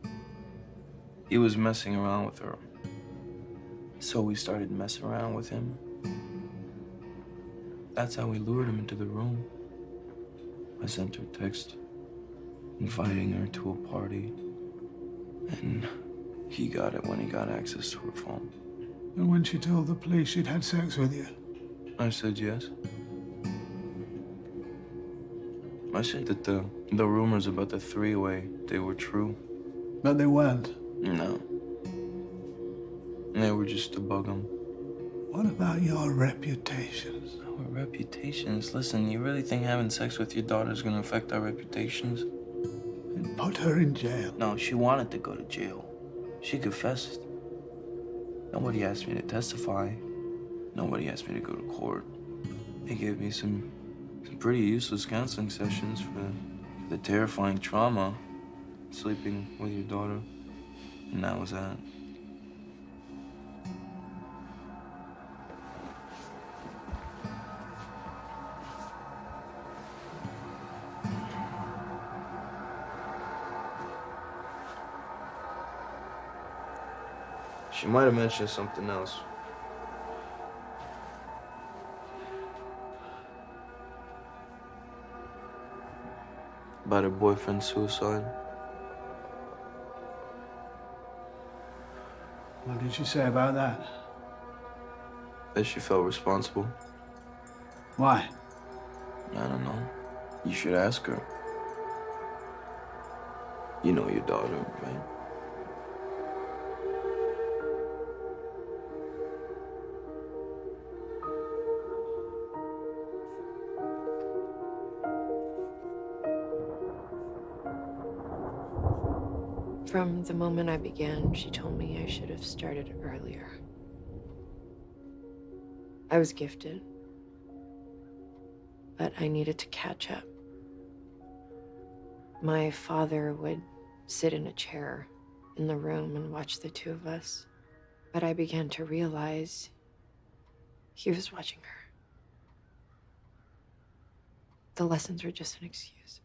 it. He was messing around with her. So we started messing around with him. That's how we lured him into the room. I sent her a text inviting her to a party, and he got it when he got access to her phone. And when she told the police she'd had sex with you? I said yes. I said that the rumors about the three-way, they were true. But they weren't? No. They were just to bug him. What about your reputations? Our reputations? Listen, you really think having sex with your daughter is gonna affect our reputations? Put her in jail. No, she wanted to go to jail. She confessed. Nobody asked me to testify. Nobody asked me to go to court. They gave me some pretty useless counseling sessions for the terrifying trauma sleeping with your daughter. And that was that. She might have mentioned something else. About her boyfriend's suicide. What did she say about that? That she felt responsible. Why? I don't know. You should ask her. You know your daughter, right? From the moment I began, she told me I should have started earlier. I was gifted, but I needed to catch up. My father would sit in a chair in the room and watch the two of us, but I began to realize he was watching her. The lessons were just an excuse.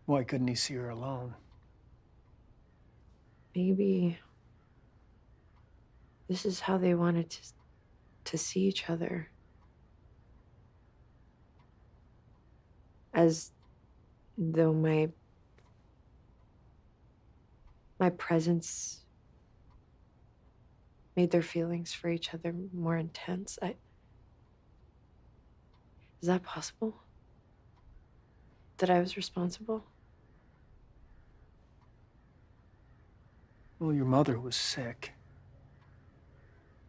Why couldn't he see her alone? Maybe this is how they wanted to see each other. As though my presence made their feelings for each other more intense. Is that possible? That I was responsible? Well, your mother was sick.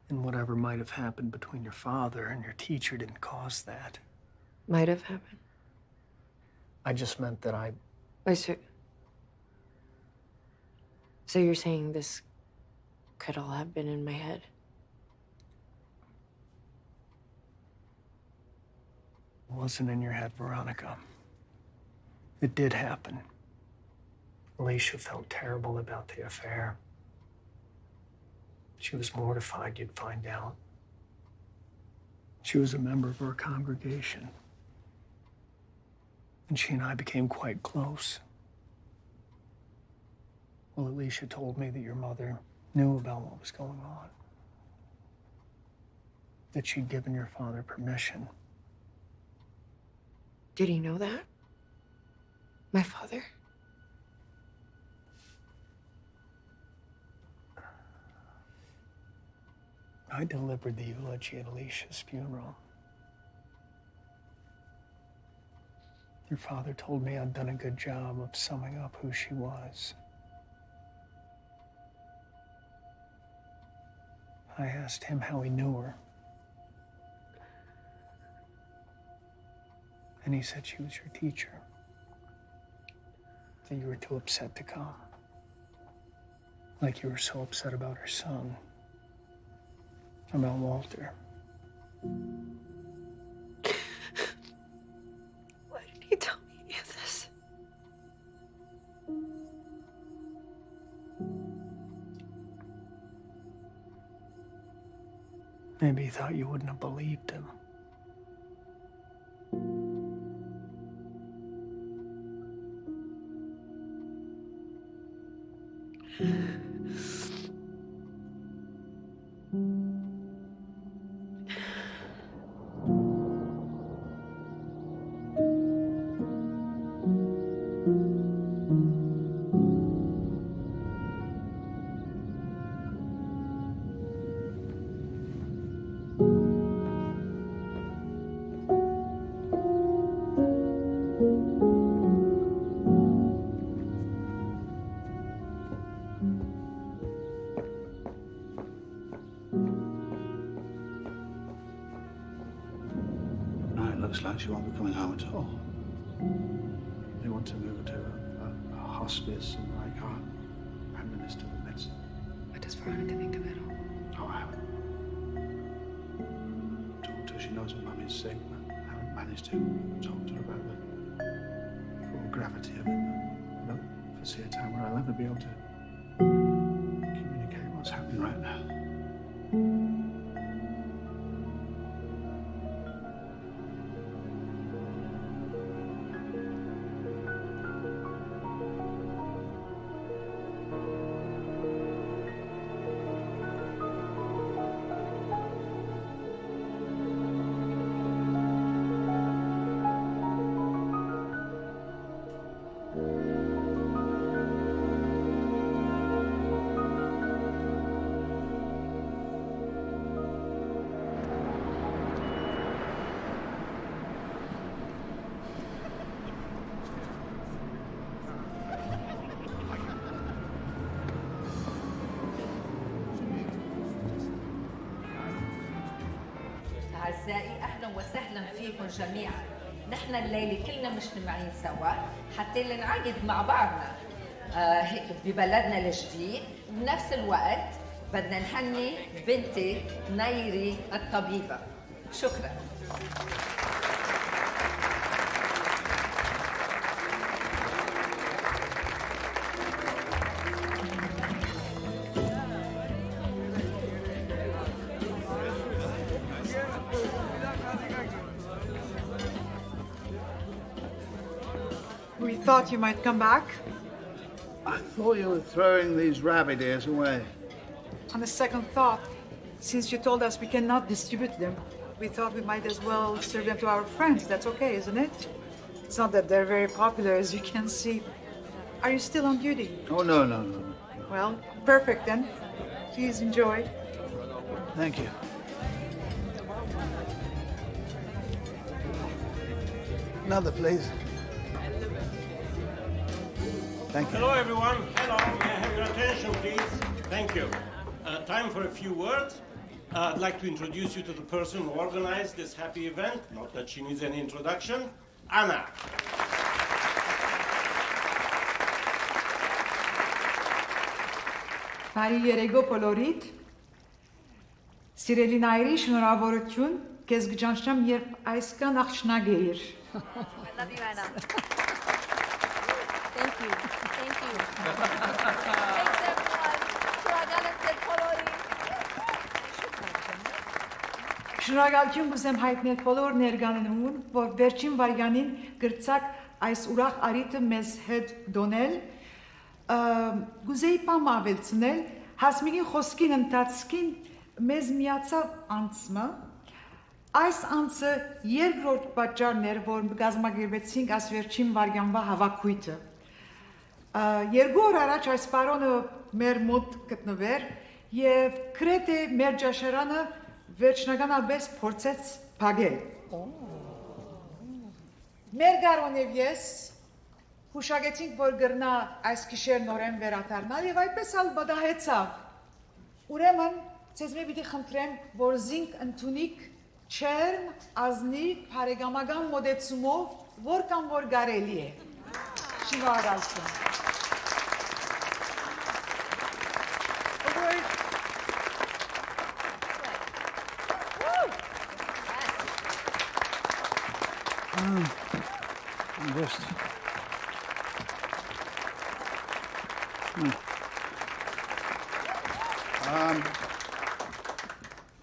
And whatever might have happened between your father and your teacher didn't cause that. Might have happened. I just meant that I... Wait, so you're saying this could all have been in my head? It wasn't in your head, Veronica. It did happen. Alicia felt terrible about the affair. She was mortified you'd find out. She was a member of our congregation. And she and I became quite close. Well, Alicia told me that your mother knew about what was going on. That she'd given your father permission. Did he know that? My father? I delivered the eulogy at Alicia's funeral. Your father told me I'd done a good job of summing up who she was. I asked him how he knew her. And he said she was your teacher. That you were too upset to come. Like you were so upset about her son. About Walter. Why did he tell me any of this? Maybe he thought you wouldn't have believed him. looks like she won't be coming home at all. They want to move her to a hospice, and I can't administer the medicine. What does Veronica think of it all? Oh, I haven't talked to her. She knows her mum is sick, but I haven't managed to talk to her about the full gravity of it. I don't foresee a time where I'll ever be able to communicate what's happening right now. أعزائي أهلا وسهلا فيكم جميعا. نحن الليلة كلنا مجتمعين سوا حتى نعيد مع بعضنا هيك ببلدنا الجديد. بنفس الوقت بدنا نهني بنتي نيري الطبيبة. شكرا. We thought you might come back. I thought you were throwing these rabbit ears away. On a second thought, since you told us we cannot distribute them, we thought we might as well serve them to our friends. That's okay, isn't it? It's not that they're very popular, as you can see. Are you still on duty? Oh, no. Well, perfect then. Please enjoy. Thank you. Another, please. Thank you. Hello, everyone. Hello. May I have your attention, please? Thank you. Time for a few words. I'd like to introduce you to the person who organized this happy event. Not that she needs any introduction. Anna. Բարի երեկո բոլորիդ։ Սիրելի Նայրի, շնորհավորություն, քեզ կճանչնամ, երբ այսքան աղջնակ էիր։ I love you, Anna. Thank you. Thank you. Շնորհակալություն կուզեմ հայտնել բոլոր ներկաներուն, որ վերջին վայրկյանին գրծակ այս ուրախ արիտը մեզ հետ դոնել, գուզեի պամ ավելցնել, հասմիկին խոսքին ընթացքին մեզ միացավ անցմը, այս անցը երկրորդ պատճառն էր, որ գազմագերբեցինք այս վերջին վայրկյանվա հավաքույթը։ Երկու օր առաջ այս պարոնը մեր մոտ գտնվեր եւ քրեթե մեր ջաշարանը վերջնականապես փորձեց փակել։ Մեր գարոնև ես հուշագեցինք, որ գրնա այս գիշեր նորեն վերադառնալ եւ այդպես ալ բադահեցավ։ Ուրեմն ցեզ մի պիտի խնդրեմ, որ զինք ընդունիք չերմ, ազնիվ, բարեկամական մոդեցումով, որքան որ կարելի է։ Շնորհակալություն։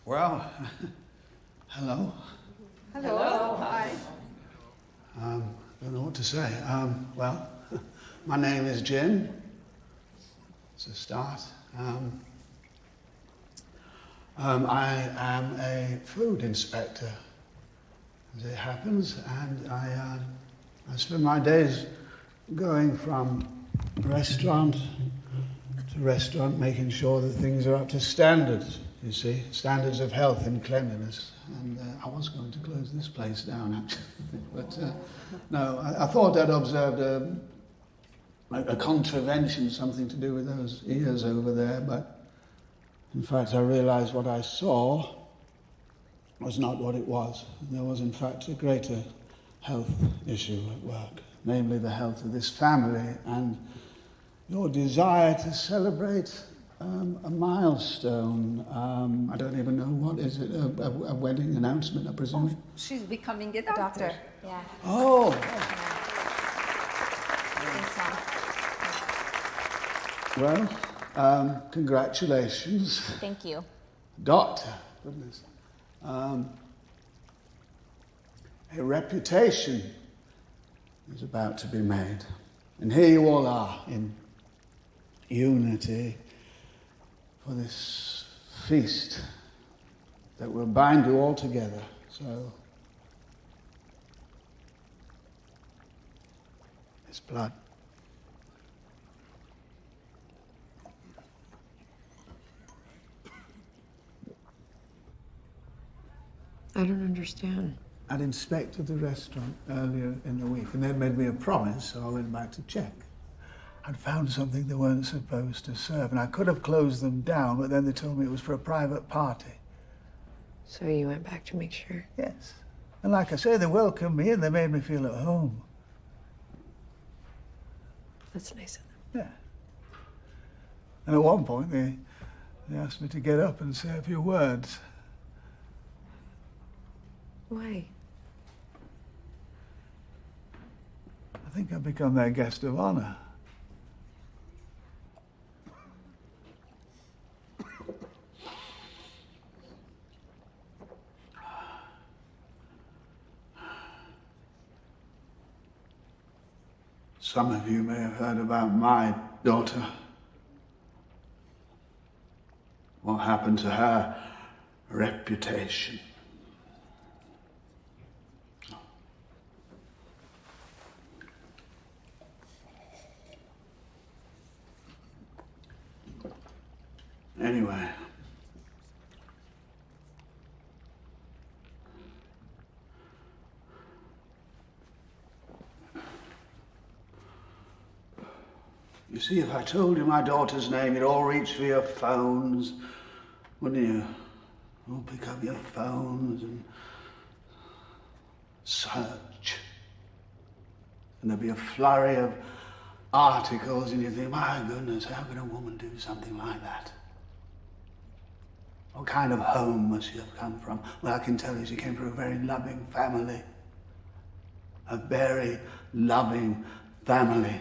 Well, hello. Hello. Hi. Don't know what to say. Well, my name is Jim. It's a start. I am a food inspector, as it happens, and I spend my days going from restaurant to restaurant, making sure that things are up to standards, you see, standards of health and cleanliness. And I was going to close this place down, actually, but no, I thought I'd observed a contravention, something to do with those ears over there, but in fact I realized what I saw was not what it was. There was, in fact, a greater health issue at work, namely the health of this family and your desire to celebrate a milestone. I don't even know, what is it, a wedding announcement, I presume? Oh, she's becoming a doctor. Yeah. Oh. Well, congratulations. Thank you. Doctor, goodness. A reputation is about to be made. And here you all are in unity for this feast that will bind you all together. So, it's blood. I don't understand. I'd inspected the restaurant earlier in the week, and they'd made me a promise, so I went back to check. I'd found something they weren't supposed to serve, and I could have closed them down, but then they told me it was for a private party. So you went back to make sure? Yes. And like I say, they welcomed me and they made me feel at home. That's nice of them. Yeah. And at one point, they asked me to get up and say a few words. Why? I think I've become their guest of honor. Some of you may have heard about my daughter. What happened to her reputation. Anyway. You see, if I told you my daughter's name, you'd all reach for your phones, wouldn't you? All pick up your phones and search. And there'd be a flurry of articles, and you think, my goodness, how could a woman do something like that? What kind of home must she have come from? Well, I can tell you she came from a very loving family. A very loving family.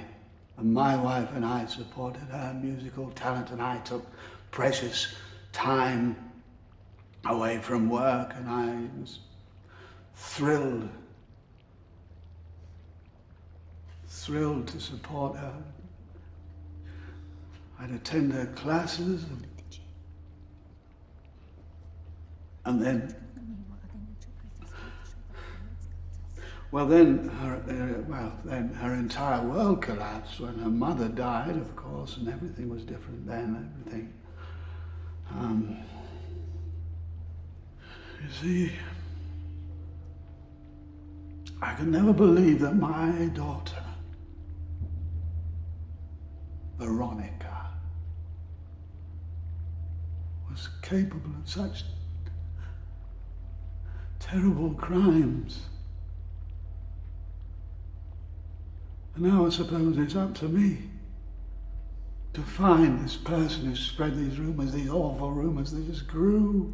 And my wife and I supported her musical talent, and I took precious time away from work, and I was thrilled to support her. I'd attend her classes, and then, then her entire world collapsed when her mother died, of course, and everything was different then. Everything. You see, I could never believe that my daughter, Veronica, was capable of such terrible crimes. And now I suppose it's up to me to find this person who spread these rumors, these awful rumors that just grew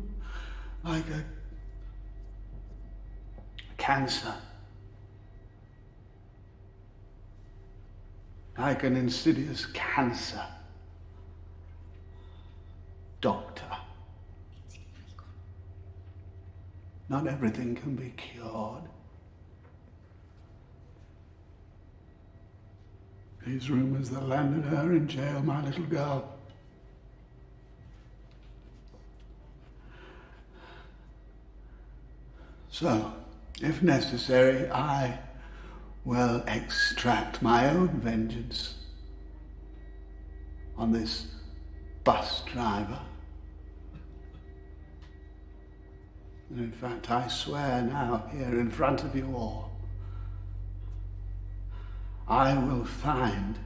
like a cancer. Like an insidious cancer. Doctor. Not everything can be cured. These rumors that landed her in jail, my little girl. So, if necessary, I will extract my own vengeance on this bus driver. And in fact, I swear now, here in front of you all, I will find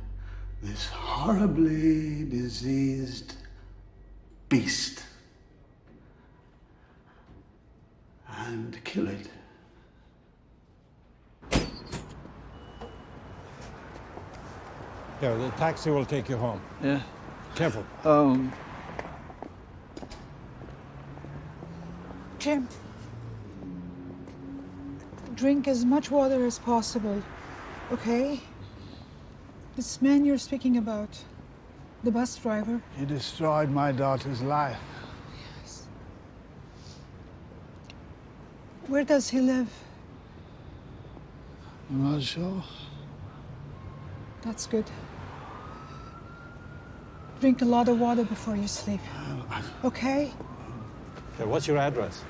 this horribly diseased beast, immaculate. Yeah, the taxi will take you home. Yeah. Careful. Jim, drink as much water as possible, okay? This man you're speaking about, the bus driver. He destroyed my daughter's life. Yes. Where does he live? I'm not sure. That's good. Drink a lot of water before you sleep, okay? Okay, what's your address?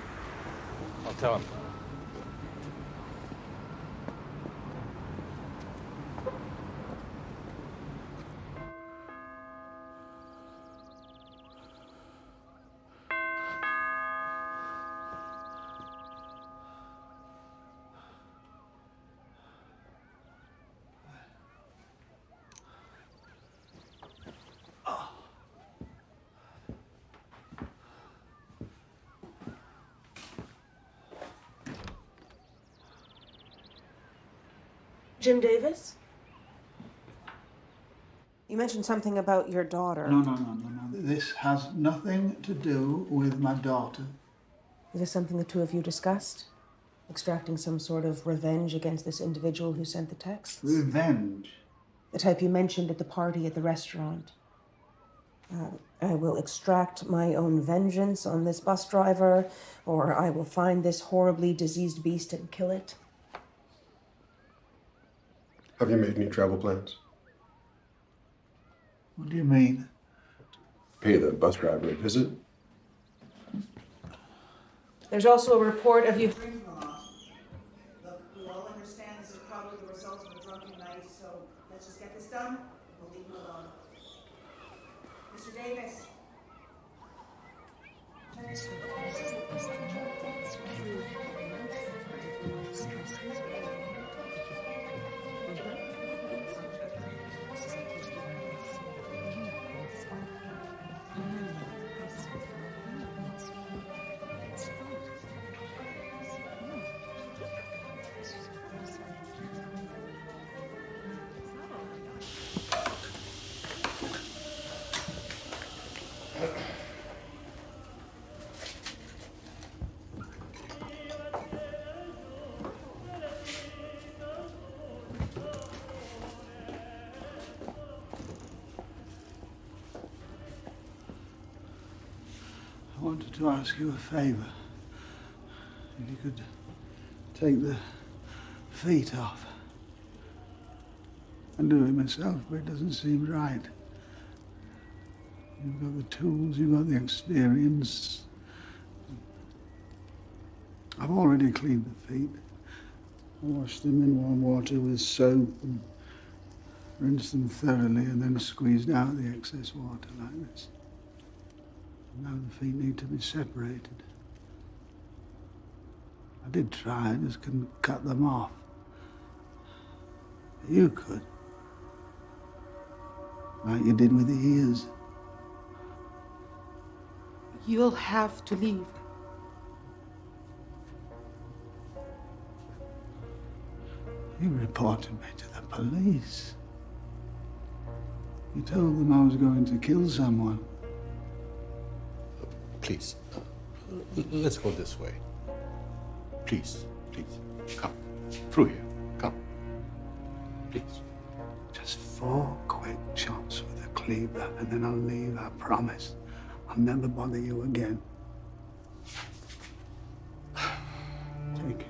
I'll tell him. Jim Davis? You mentioned something about your daughter. No. This has nothing to do with my daughter. Is this something the two of you discussed? Extracting some sort of revenge against this individual who sent the texts? Revenge? The type you mentioned at the party at the restaurant. I will extract my own vengeance on this bus driver, or I will find this horribly diseased beast and kill it. Have you made any travel plans? What do you mean? Pay the bus driver a visit? There's also a report of you drinking a lot. Look, we all understand this is probably the result of a drunken night, so let's just get this done. We'll leave you alone. Mr. Davis. I wanted to ask you a favor. If you could take the feet off. I'd do it myself, but it doesn't seem right. You've got the tools, you've got the experience. I've already cleaned the feet. I washed them in warm water with soap and rinsed them thoroughly and then squeezed out the excess water like this. Now the feet need to be separated. I did try, I just couldn't cut them off. You could. Like you did with the ears. You'll have to leave. You reported me to the police. You told them I was going to kill someone. Please, let's go this way. Please, come. Through here, come. Please. Just 4 quick chops with a cleaver, and then I'll leave, I promise. I'll never bother you again. Take it.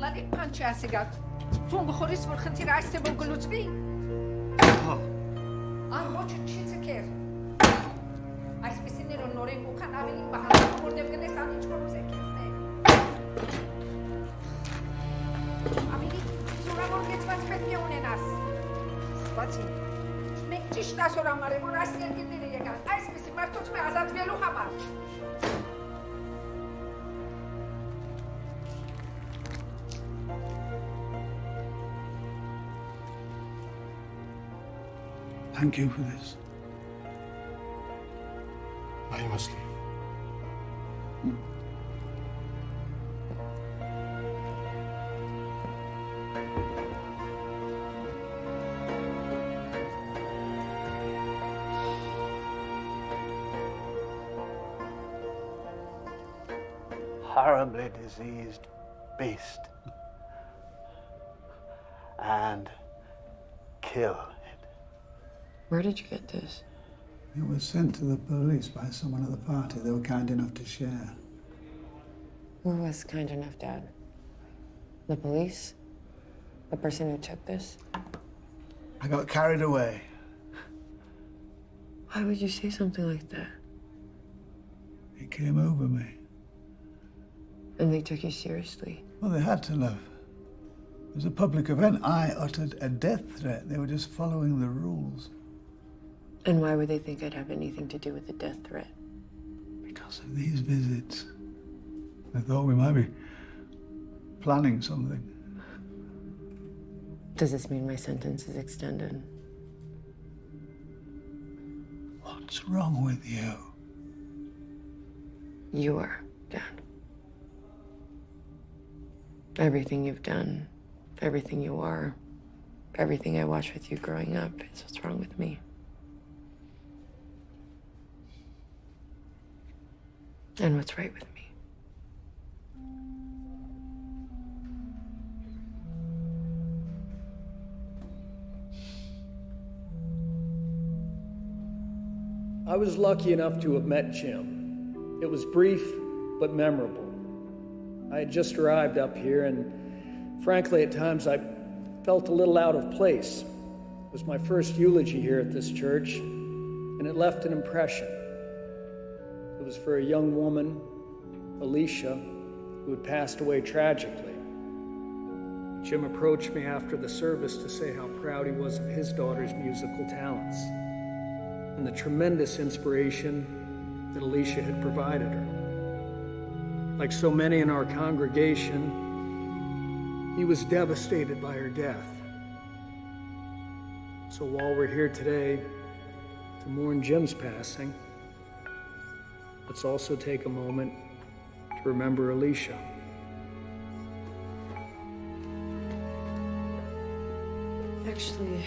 الله لي بانشي عسيقات تون بخوريس والخنتير عايزة بقولوا تبي موش تشيل كيف عايز بسني لو نورين وكان عاملين بحال مورد بقني سامي تشكروا زي كيف عاملين صورة مورد تفتح ميون ناس باتي مكتيش ناس صورة مرة وراسي يجيني لي كان عايز بس مرتوت مع عزات بيلو خمار thank you for this. Now you must leave. Horribly diseased beast. And kill it. Where did you get this? It was sent to the police by someone at the party. They were kind enough to share. Who was kind enough, Dad? The police? The person who took this? I got carried away. Why would you say something like that? It came over me. And they took you seriously? Well, they had to, love. It was a public event. I uttered a death threat. They were just following the rules. And why would they think I'd have anything to do with the death threat? Because of these visits. They thought we might be planning something. Does this mean my sentence is extended? What's wrong with you? You are, Dad. Everything you've done, everything you are, everything I watched with you growing up is what's wrong with me. And what's right with me. I was lucky enough to have met Jim. It was brief, but memorable. I had just arrived up here, and frankly, at times I felt a little out of place. It was my first eulogy here at this church, and it left an impression. It was for a young woman, Alicia, who had passed away tragically. Jim approached me after the service to say how proud he was of his daughter's musical talents and the tremendous inspiration that Alicia had provided her. Like so many in our congregation, he was devastated by her death. So while we're here today to mourn Jim's passing, let's also take a moment to remember Alicia. Actually,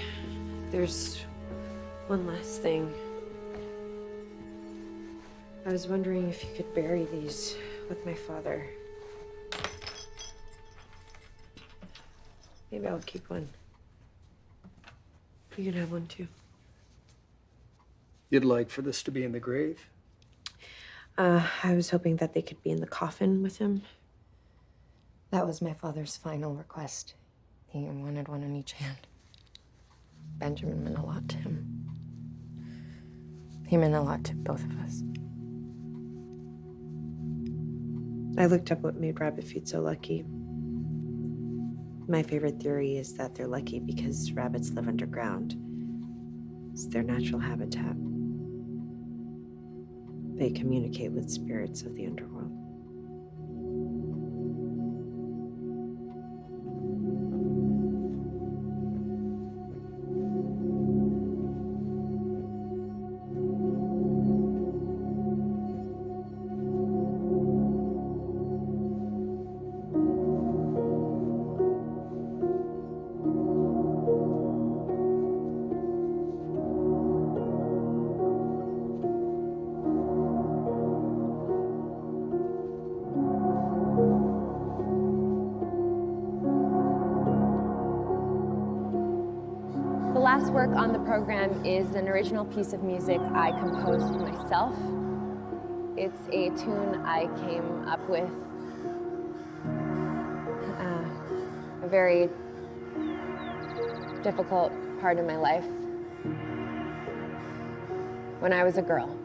there's one last thing. I was wondering if you could bury these with my father. Maybe I'll keep one. You can have one too. You'd like for this to be in the grave? I was hoping that they could be in the coffin with him. That was my father's final request. He wanted one on each hand. Benjamin meant a lot to him. He meant a lot to both of us. I looked up what made rabbit feet so lucky. My favorite theory is that they're lucky because rabbits live underground. It's their natural habitat. They communicate with spirits of the underworld. The last work on the program is an original piece of music I composed myself. It's a tune I came up with a very difficult part of my life when I was a girl.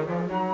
Thank you.